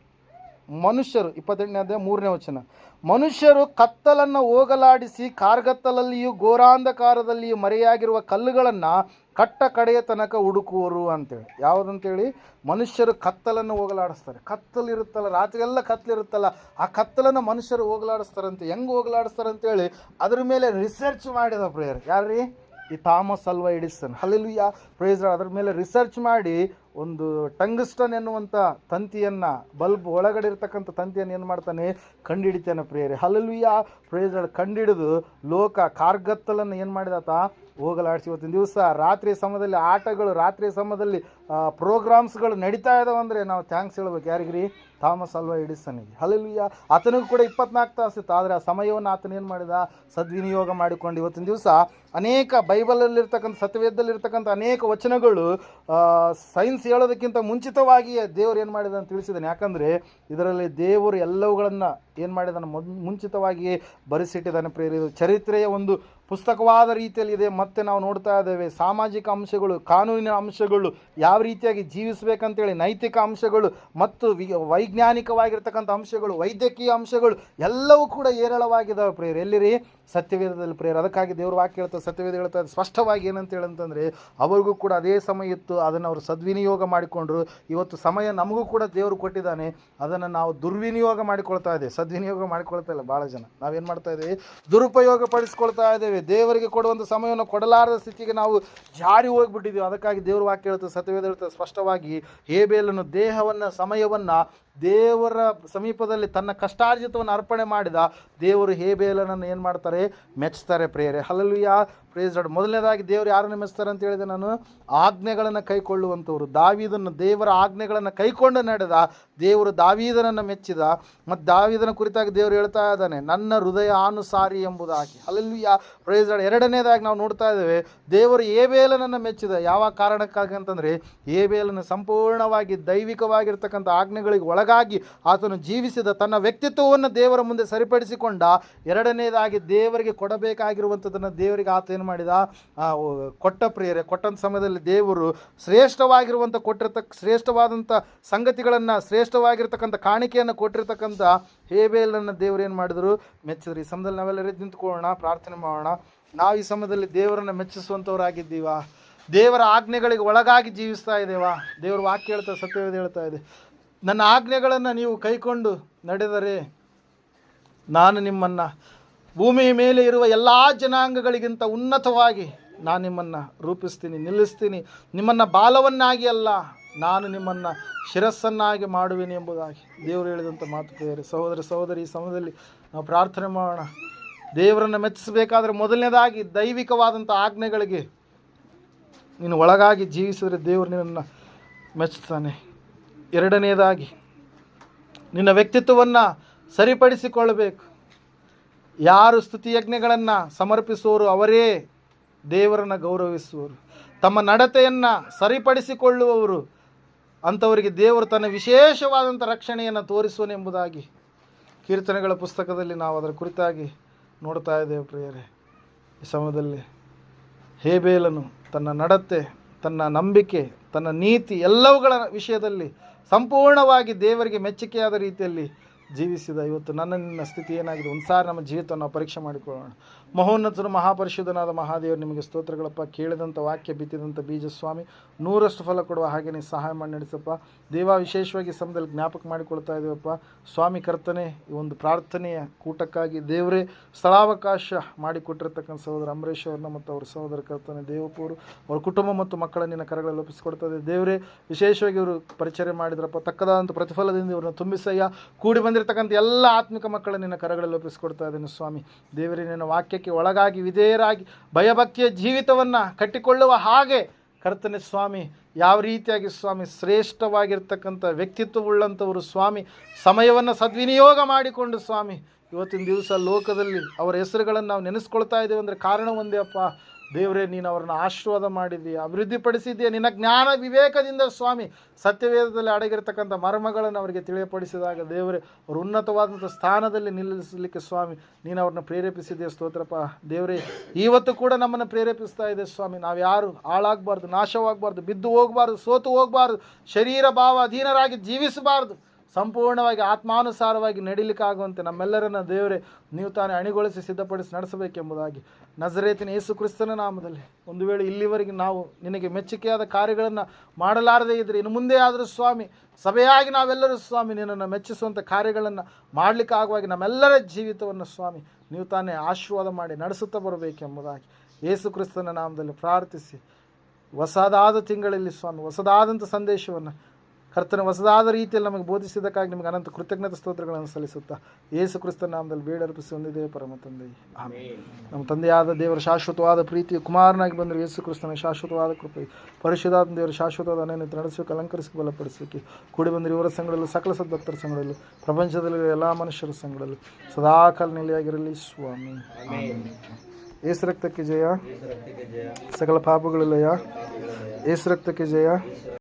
ಮನುಷ್ಯರು 28ನೇ ಅಧ್ಯಾಯ 3ನೇ ವಚನ, ಮನುಷ್ಯರು ಕತ್ತಲನ್ನು ಹೋಗಲಾಡಿಸಿ ಕಾರ್ಗತ್ತಲಲ್ಲಿಯೂ ಘೋರಾಂಧಕಾರದಲ್ಲಿಯೂ ಮರೆಯಾಗಿರುವ ಕಲ್ಲುಗಳನ್ನು ಕಟ್ಟ ಕಡೆಯ ತನಕ ಹುಡುಕುವರು ಅಂತೇಳಿ. ಯಾವುದಂತೇಳಿ? ಮನುಷ್ಯರು ಕತ್ತಲನ್ನು ಹೋಗಲಾಡಿಸ್ತಾರೆ. ಕತ್ತಲಿರುತ್ತಲ್ಲ, ರಾತ್ರಿ ಎಲ್ಲ ಕತ್ತಲಿರುತ್ತಲ್ಲ, ಆ ಕತ್ತಲನ್ನು ಮನುಷ್ಯರು ಹೋಗಲಾಡಿಸ್ತಾರಂತೆ. ಹೆಂಗೆ ಹೋಗಲಾಡಿಸ್ತಾರಂತೇಳಿ ಅದ್ರ ಮೇಲೆ ರಿಸರ್ಚ್ ಮಾಡಿದ ಪ್ರೇಯರ್. ಯಾರ್ರೀ? ಈ ಥಾಮಸ್ ಅಲ್ವಾ ಎಡಿಸನ್. Hallelujah, praise lord. ಅದ್ರ ಮೇಲೆ ರಿಸರ್ಚ್ ಮಾಡಿ ಒಂದು ಟಂಗ್ಸ್ಟನ್ ಎನ್ನುವಂಥ ತಂತಿಯನ್ನು, ಬಲ್ಬ್ ಒಳಗಡೆ ಇರ್ತಕ್ಕಂಥ ತಂತಿಯನ್ನು ಏನು ಮಾಡ್ತಾನೆ, ಕಂಡುಹಿಡಿತಾನೆ ಪ್ರೇಯರೆ. Hallelujah, praise Lord. ಕಂಡುಹಿಡಿದು ಲೋಕ ಕಾರ್ಗತ್ತಲನ್ನು ಏನು ಮಾಡಿದಾತ, ಹೋಗಲಾಡಿಸಿ. ಇವತ್ತಿನ ದಿವಸ ರಾತ್ರಿ ಸಮಯದಲ್ಲಿ ಆಟಗಳು, ರಾತ್ರಿ ಸಮಯದಲ್ಲಿ ಪ್ರೋಗ್ರಾಮ್ಸ್ಗಳು ನಡೀತಾ ಇದಾವಂದರೆ ನಾವು ಥ್ಯಾಂಕ್ಸ್ ಹೇಳ್ಬೇಕು. ಯಾರಿಗ್ರಿ? ಥಾಮಸ್ ಅಲ್ವಾ ಎಡಿಸನ್ನಿಗೆ. ಹಲ್ಲೆಲೂಯಾ. ಆತನಿಗೂ ಕೂಡ 24 ತಾಸಿತ್ತು, ಆದರೆ ಆ ಸಮಯವನ್ನು ಆತನ ಏನು ಮಾಡಿದ, ಸದ್ವಿನಿಯೋಗ ಮಾಡಿಕೊಂಡು ಇವತ್ತಿನ ದಿವಸ ಅನೇಕ ಬೈಬಲಲ್ಲಿರ್ತಕ್ಕಂಥ ಸತ್ಯವೇದದಲ್ಲಿರ್ತಕ್ಕಂಥ ಅನೇಕ ವಚನಗಳು ಸೈನ್ಸ್ ಹೇಳೋದಕ್ಕಿಂತ ಮುಂಚಿತವಾಗಿಯೇ ದೇವರು ಏನು ಮಾಡಿದ ಅಂತ ತಿಳಿಸಿದ್ದಾನೆ. ಯಾಕಂದರೆ ಇದರಲ್ಲಿ ದೇವರು ಎಲ್ಲವುಗಳನ್ನು ಏನು ಮಾಡಿದಾನೆ, ಮುಂಚಿತವಾಗಿಯೇ ಬರೆಸಿಟ್ಟಿದ್ದಾನೆ ಪ್ರೇರಿತ. ಚರಿತ್ರೆಯ ಒಂದು ಪುಸ್ತಕವಾದ ರೀತಿಯಲ್ಲಿ ಇದೆ. ಮತ್ತು ನಾವು ನೋಡ್ತಾ ಇದ್ದೇವೆ ಸಾಮಾಜಿಕ ಅಂಶಗಳು, ಕಾನೂನಿನ ಅಂಶಗಳು, ಯಾವ ರೀತಿಯಾಗಿ ಜೀವಿಸಬೇಕಂತೇಳಿ ನೈತಿಕ ಅಂಶಗಳು ಮತ್ತು ವೈಜ್ಞಾನಿಕವಾಗಿರ್ತಕ್ಕಂಥ ಅಂಶಗಳು, ವೈದ್ಯಕೀಯ ಅಂಶಗಳು ಎಲ್ಲವೂ ಕೂಡ ಹೇರಳವಾಗಿದ್ದಾವೆ ಪ್ರೇಯರ್. ಎಲ್ಲಿರಿ? ಸತ್ಯವೇದದಲ್ಲಿ ಪ್ರೇಯರ್. ಅದಕ್ಕಾಗಿ ದೇವ್ರ ವಾಕ್ಯ ಹೇಳ್ತಾರೆ, ಸತ್ಯವೇದ ಹೇಳ್ತಾರೆ ಸ್ಪಷ್ಟವಾಗಿ ಏನಂತ ಹೇಳಂತಂದರೆ, ಅವ್ರಿಗೂ ಕೂಡ ಅದೇ ಸಮಯ ಇತ್ತು, ಅದನ್ನು ಅವರು ಸದ್ವಿನಿಯೋಗ ಮಾಡಿಕೊಂಡ್ರು. ಇವತ್ತು ಸಮಯ ನಮಗೂ ಕೂಡ ದೇವರು ಕೊಟ್ಟಿದ್ದಾನೆ, ಅದನ್ನು ನಾವು ದುರ್ವಿನಿಯೋಗ ಮಾಡಿಕೊಳ್ತಾ ಇದ್ದೇವೆ, ಸದ್ವಿನಿಯೋಗ ಮಾಡಿಕೊಳ್ತಾ ಇಲ್ಲ. ಭಾಳ ಜನ ನಾವೇನು ಮಾಡ್ತಾ ಇದ್ದೇವೆ, ದುರುಪಯೋಗ ಪಡಿಸ್ಕೊಳ್ತಾ ಇದ್ದೇವೆ. ದೇವರಿಗೆ ಕೊಡುವಂಥ ಸಮಯವನ್ನು ಕೊಡಲಾರದ ಸ್ಥಿತಿಗೆ ನಾವು ಜಾರಿ ಹೋಗಿಬಿಟ್ಟಿದ್ದೀವಿ. ಅದಕ್ಕಾಗಿ ದೇವ್ರ ವಾಕ್ಯ ಹೇಳ್ತದೆ, ಸತ್ಯವೇದ ಹೇಳ್ತದೆ ಸ್ಪಷ್ಟವಾಗಿ, ಹೇಬೇಲನು ದೇಹವನ್ನು, ಸಮಯವನ್ನು ದೇವರ ಸಮೀಪದಲ್ಲಿ ತನ್ನ ಕಷ್ಟಾರ್ಜಿತವನ್ನು ಅರ್ಪಣೆ ಮಾಡಿದ. ದೇವರು ಹೇಬೇಲನನ್ನು ಏನು ಮಾಡ್ತಾರೆ, ಮೆಚ್ತಾರೆ ಪ್ರೇಯರೆ. Hallelujah, praise Lord. ಮೊದಲನೇದಾಗಿ ದೇವರು ಯಾರನ್ನು ಮೆಚ್ತಾರೆ ಅಂತ ಹೇಳಿದೆ ನಾನು? ಆಜ್ಞೆಗಳನ್ನು ಕೈಕೊಳ್ಳುವಂಥವ್ರು. ದಾವೀದನು ದೇವರ ಆಜ್ಞೆಗಳನ್ನು ಕೈಕೊಂಡು ನಡೆದ. ದೇವರು ದಾವೀದನನ್ನು ಮೆಚ್ಚಿದ. ಮತ್ತು ದಾವೀದನ ಕುರಿತಾಗಿ ದೇವರು ಹೇಳ್ತಾ ಇದ್ದಾನೆ, ನನ್ನ ಹೃದಯ ಅನುಸಾರಿ ಎಂಬುದಾಗಿ. Hallelujah, praise Lord. ಎರಡನೇದಾಗಿ ನಾವು ನೋಡ್ತಾ ಇದ್ದೇವೆ, ದೇವರು ಹೇಬೇಲನನ್ನು ಮೆಚ್ಚಿದ. ಯಾವ ಕಾರಣಕ್ಕಾಗಿ ಅಂತಂದರೆ, ಹೇಬೇಲನು ಸಂಪೂರ್ಣವಾಗಿ ದೈವಿಕವಾಗಿರ್ತಕ್ಕಂಥ ಆಜ್ಞೆಗಳಿಗೆ ಒಳಗಾಗಿ ಆತನು ಜೀವಿಸಿದ. ತನ್ನ ವ್ಯಕ್ತಿತ್ವವನ್ನು ದೇವರ ಮುಂದೆ ಸರಿಪಡಿಸಿಕೊಂಡ. ಎರಡನೇದಾಗಿ ದೇವರಿಗೆ ಕೊಡಬೇಕಾಗಿರುವಂಥದ್ದನ್ನು ದೇವರಿಗೆ ಆತ ಏನು ಮಾಡಿದ, ಕೊಟ್ಟ ಪ್ರಿಯರೇ. ಕೊಟ್ಟಂಥ ಸಮಯದಲ್ಲಿ ದೇವರು ಶ್ರೇಷ್ಠವಾಗಿರುವಂಥ ಶ್ರೇಷ್ಠವಾದಂಥ ಸಂಗತಿಗಳನ್ನು, ಶ್ರೇಷ್ಠವಾಗಿರ್ತಕ್ಕಂಥ ಕಾಣಿಕೆಯನ್ನು ಕೊಟ್ಟಿರ್ತಕ್ಕಂಥ ಹೇಬೇಲನ್ನು ದೇವರು ಏನು ಮಾಡಿದರು, ಮೆಚ್ಚಿದ್ರು. ಈ ಸಮಯದಲ್ಲಿ ನಾವೆಲ್ಲರೂ ನಿಂತ್ಕೊಳ್ಳೋಣ, ಪ್ರಾರ್ಥನೆ ಮಾಡೋಣ. ನಾವು ಈ ಸಮಯದಲ್ಲಿ ದೇವರನ್ನು ಮೆಚ್ಚಿಸುವಂಥವರಾಗಿದ್ದೀವಾ? ದೇವರ ಆಜ್ಞೆಗಳಿಗೆ ಒಳಗಾಗಿ ಜೀವಿಸ್ತಾ ಇದ್ದೇವಾ? ದೇವರ ವಾಕ್ಯ ಹೇಳ್ತಾ, ಸತ್ಯವೇದ ಹೇಳ್ತಾ ಇದೆ, ನನ್ನ ಆಜ್ಞೆಗಳನ್ನು ನೀವು ಕೈಕೊಂಡು ನಡೆದರೆ ನಾನು ನಿಮ್ಮನ್ನು ಭೂಮಿಯ ಮೇಲೆ ಇರುವ ಎಲ್ಲ ಜನಾಂಗಗಳಿಗಿಂತ ಉನ್ನತವಾಗಿ ನಾನು ನಿಮ್ಮನ್ನು ರೂಪಿಸ್ತೀನಿ, ನಿಲ್ಲಿಸ್ತೀನಿ. ನಿಮ್ಮನ್ನು ಬಾಲವನ್ನಾಗಿ ಅಲ್ಲ, ನಾನು ನಿಮ್ಮನ್ನು ಶಿರಸ್ಸನ್ನಾಗಿ ಮಾಡುವೆನು ಎಂಬುದಾಗಿ ದೇವರು ಹೇಳಿದಂಥ ಮಾತು ಪ್ರಿಯರೇ. ಸಹೋದರ ಸಹೋದರಿ, ಈ ಸಮಯದಲ್ಲಿ ನಾವು ಪ್ರಾರ್ಥನೆ ಮಾಡೋಣ. ದೇವರನ್ನು ಮೆಚ್ಚಿಸಬೇಕಾದ್ರೆ ಮೊದಲನೇದಾಗಿ ದೈವಿಕವಾದಂಥ ಆಜ್ಞೆಗಳಿಗೆ ನೀನು ಒಳಗಾಗಿ ಜೀವಿಸಿದರೆ ದೇವರು ನಿನ್ನನ್ನು ಮೆಚ್ಚುತ್ತಾನೆ. ಎರಡನೇದಾಗಿ ನಿನ್ನ ವ್ಯಕ್ತಿತ್ವವನ್ನು ಸರಿಪಡಿಸಿಕೊಳ್ಳಬೇಕು. ಯಾರು ಸ್ತುತಿಯಜ್ಞೆಗಳನ್ನು ಸಮರ್ಪಿಸುವವರು ಅವರೇ ದೇವರನ್ನು ಗೌರವಿಸುವರು. ತಮ್ಮ ನಡತೆಯನ್ನು ಸರಿಪಡಿಸಿಕೊಳ್ಳುವವರು ಅಂಥವರಿಗೆ ದೇವರು ತನ್ನ ವಿಶೇಷವಾದಂಥ ರಕ್ಷಣೆಯನ್ನು ತೋರಿಸುವನೆಂಬುದಾಗಿ ಕೀರ್ತನೆಗಳ ಪುಸ್ತಕದಲ್ಲಿ ನಾವು ಅದರ ಕುರಿತಾಗಿ ನೋಡ್ತಾ ಇದ್ದೇವೆ ಪ್ರಿಯರೇ. ಈ ಸಮಯದಲ್ಲಿ ಹೇಬೇಲನು ತನ್ನ ನಡತೆ, ತನ್ನ ನಂಬಿಕೆ, ತನ್ನ ನೀತಿ ಎಲ್ಲವುಗಳ ವಿಷಯದಲ್ಲಿ ಸಂಪೂರ್ಣವಾಗಿ ದೇವರಿಗೆ ಮೆಚ್ಚುಗೆಯಾದ ರೀತಿಯಲ್ಲಿ ಜೀವಿಸಿದ. ಇವತ್ತು ನಿನ್ನ ಸ್ಥಿತಿ ಏನಾಗಿದೆ? ಒಂದು ಸಾರಿ ನಮ್ಮ ಜೀವಿತವನ್ನು ನಾವು ಪರೀಕ್ಷೆ ಮಾಡಿಕೊಳ್ಳೋಣ. ಮಹೋನ್ನತರು ಮಹಾಪರಿಶುದ್ಧನಾದ ಮಹಾದೇವರು, ನಿಮಗೆ ಸ್ತೋತ್ರಗಳಪ್ಪ. ಕೇಳಿದಂಥ ವಾಕ್ಯ, ಬಿತ್ತಿದಂಥ ಬೀಜ ಸ್ವಾಮಿ 100ರಷ್ಟು ಫಲ ಕೊಡುವ ಹಾಗೆ ನೀವು ಸಹಾಯ ಮಾಡಿ ನಡೆಸಪ್ಪ. ದೇವ, ವಿಶೇಷವಾಗಿ ಸಮಯದಲ್ಲಿ ಜ್ಞಾಪಕ ಮಾಡಿಕೊಳ್ತಾ ಇದ್ದೀವಪ್ಪ ಸ್ವಾಮಿ ಕರ್ತನೆ. ಈ ಒಂದು ಪ್ರಾರ್ಥನೆಯ ಕೂಟಕ್ಕಾಗಿ ದೇವರೇ ಸ್ಥಳಾವಕಾಶ ಮಾಡಿಕೊಟ್ಟಿರ್ತಕ್ಕಂಥ ಸಹೋದರ ಅಂಬರೀಶ್ ಅವ್ರನ್ನ ಮತ್ತು ಅವ್ರ ಸಹೋದರ ಕರ್ತನೆ ದೇವಪೂರು, ಅವ್ರ ಕುಟುಂಬ ಮತ್ತು ಮಕ್ಕಳ ನಿನ್ನ ಕರಗಳಲ್ಲಿ ಒಪ್ಪಿಸಿಕೊಡ್ತದೆ. ದೇವರೇ, ವಿಶೇಷವಾಗಿ ಇವರು ಪರಿಚಯ ಮಾಡಿದ್ರಪ್ಪ, ತಕ್ಕದಾದಂಥ ಪ್ರತಿಫಲದಿಂದ ಇವ್ರನ್ನ ತುಂಬಿಸಯ್ಯ. ಕೂಡಿ ಬಂದಿರತಕ್ಕಂಥ ಎಲ್ಲ ಆತ್ಮಿಕ ಮಕ್ಕಳ ನಿನ್ನ ಕರಗಳಲ್ಲಿ ಒಪ್ಪಿಸಿಕೊಡ್ತಾ ಇದ್ದೇನೆ ಸ್ವಾಮಿ. ದೇವರೇ, ನಿನ್ನ ವಾಕ್ಯಕ್ಕೆ ಒಳಗಾಗಿ ವಿಧೇಯರಾಗಿ ಭಯಭಕ್ತಿಯ ಜೀವಿತವನ್ನು ಕಟ್ಟಿಕೊಳ್ಳುವ ಹಾಗೆ ಕರ್ತನೆ ಸ್ವಾಮಿ, ಯಾವ ರೀತಿಯಾಗಿ ಸ್ವಾಮಿ ಶ್ರೇಷ್ಠವಾಗಿರ್ತಕ್ಕಂಥ ವ್ಯಕ್ತಿತ್ವವುಳ್ಳಂಥವರು ಸ್ವಾಮಿ, ಸಮಯವನ್ನು ಸದ್ವಿನಿಯೋಗ ಮಾಡಿಕೊಂಡು ಸ್ವಾಮಿ ಇವತ್ತಿನ ದಿವಸ ಲೋಕದಲ್ಲಿ ಅವರ ಹೆಸರುಗಳನ್ನು ನಾವು ನೆನೆಸ್ಕೊಳ್ತಾ ಇದ್ದೇವೆ ಅಂದರೆ ಕಾರಣ ಒಂದೇ ಅಪ್ಪ ದೇವರೇ, ನೀನು ಅವ್ರನ್ನ ಆಶೀರ್ವಾದ ಮಾಡಿದ್ದೀಯ, ಅಭಿವೃದ್ಧಿಪಡಿಸಿದ್ದೀಯ. ನಿನ್ನ ಜ್ಞಾನ ವಿವೇಕದಿಂದ ಸ್ವಾಮಿ ಸತ್ಯವೇದದಲ್ಲಿ ಅಡಗಿರ್ತಕ್ಕಂಥ ಮರ್ಮಗಳನ್ನು ಅವರಿಗೆ ತಿಳಿಯಪಡಿಸಿದಾಗ ದೇವರೇ, ಅವರು ಉನ್ನತವಾದಂಥ ಸ್ಥಾನದಲ್ಲಿ ನಿಲ್ಲಿಸಲಿಕ್ಕೆ ಸ್ವಾಮಿ ನೀನು ಅವ್ರನ್ನ ಪ್ರೇರೇಪಿಸಿದೆಯಾ. ಸ್ತೋತ್ರಪ್ಪ ದೇವರೇ, ಇವತ್ತು ಕೂಡ ನಮ್ಮನ್ನು ಪ್ರೇರೇಪಿಸ್ತಾ ಇದೆ ಸ್ವಾಮಿ. ನಾವು ಯಾರು ಹಾಳಾಗಬಾರ್ದು, ನಾಶವಾಗಬಾರ್ದು, ಬಿದ್ದು ಹೋಗಬಾರ್ದು, ಸೋತು ಹೋಗಬಾರ್ದು, ಶರೀರ ಭಾವ ಅಧೀನರಾಗಿ ಜೀವಿಸಬಾರ್ದು, ಸಂಪೂರ್ಣವಾಗಿ ಆತ್ಮಾನುಸಾರವಾಗಿ ನಡೀಲಿಕ್ಕಾಗುವಂತೆ ನಮ್ಮೆಲ್ಲರನ್ನ ದೇವರೇ ನೀವು ತಾನೇ ಅಣಿಗೊಳಿಸಿ ಸಿದ್ಧಪಡಿಸಿ ನಡೆಸಬೇಕೆಂಬುದಾಗಿ ನಜರೇತಿನ ಯೇಸು ಕ್ರಿಸ್ತನ ನಾಮದಲ್ಲಿ ಒಂದು ವೇಳೆ ಇಲ್ಲಿವರೆಗೆ ನಾವು ನಿನಗೆ ಮೆಚ್ಚುಗೆಯಾದ ಕಾರ್ಯಗಳನ್ನು ಮಾಡಲಾರದೇ ಇದ್ದರೆ ಇನ್ನು ಮುಂದೆ ಆದರೂ ಸ್ವಾಮಿ ಸಭೆಯಾಗಿ ನಾವೆಲ್ಲರೂ ಸ್ವಾಮಿ ನಿನ್ನನ್ನು ಮೆಚ್ಚಿಸುವಂಥ ಕಾರ್ಯಗಳನ್ನು ಮಾಡಲಿಕ್ಕಾಗುವಾಗಿ ನಮ್ಮೆಲ್ಲರ ಜೀವಿತವನ್ನು ಸ್ವಾಮಿ ನೀವು ತಾನೇ ಆಶೀರ್ವಾದ ಮಾಡಿ ನಡೆಸುತ್ತಾ ಬರಬೇಕೆಂಬುದಾಗಿ ಯೇಸು ಕ್ರಿಸ್ತನ ನಾಮದಲ್ಲಿ ಪ್ರಾರ್ಥಿಸಿ ಹೊಸದಾದ ತಿಂಗಳಲ್ಲಿ ಸ್ವಾಮಿ ಹೊಸದಾದಂಥ ಸಂದೇಶವನ್ನು ಕರ್ತನ ಹೊಸದಾದ ರೀತಿಯಲ್ಲಿ ನಮಗೆ ಬೋಧಿಸಿದ್ದಕ್ಕಾಗಿ ನಿಮಗೆ ಅನಂತ ಕೃತಜ್ಞತೆ ಸ್ತೋತ್ರಗಳನ್ನು ಸಲ್ಲಿಸುತ್ತಾ ಯೇಸು ಕ್ರಿಸ್ತನ ನಾಮದಲ್ಲಿ ಬೇಡರ್ಪಿಸಿ ಹೊಂದಿದ್ದೇವೆ ಪರಮ ತಂದೆ. ಆಮೆನ್. ನಮ್ಮ ತಂದೆಯಾದ ದೇವರ ಶಾಶ್ವತವಾದ ಪ್ರೀತಿ, ಕುಮಾರನಾಗಿ ಬಂದರೆ ಯೇಸು ಕ್ರಿಸ್ತನ ಶಾಶ್ವತವಾದ ಕೃಪೆ, ಪರಿಶುದ್ಧಾತ್ಮ ದೇವರ ಶಾಶ್ವತವಾದ ಅನ್ಯತೆ ನಡೆಸಲಿಕ್ಕೆ ಅಲಂಕರಿಸಿ ಬಲಪಡಿಸಲಿಕ್ಕೆ ಕೂಡಿ ಬಂದರೆ ಇವರ ಸಂಘದಲ್ಲೂ ಸಕಲ ಸದ್ಭಕ್ತರ ಸಂಘದಲ್ಲೂ ಪ್ರಪಂಚದಲ್ಲಿ ಎಲ್ಲ ಮನುಷ್ಯರ ಸಂಘದಲ್ಲೂ ಸದಾಕಾಲ ನೆಲೆಯಾಗಿರಲಿ ಸ್ವಾಮಿ. ಯೇಸು ರಕ್ತಕ್ಕೆ ಜಯ, ಸಕಲ ಪಾಪಗಳ ಲಯ. ಯೇಸು ರಕ್ತಕ್ಕೆ ಜಯ.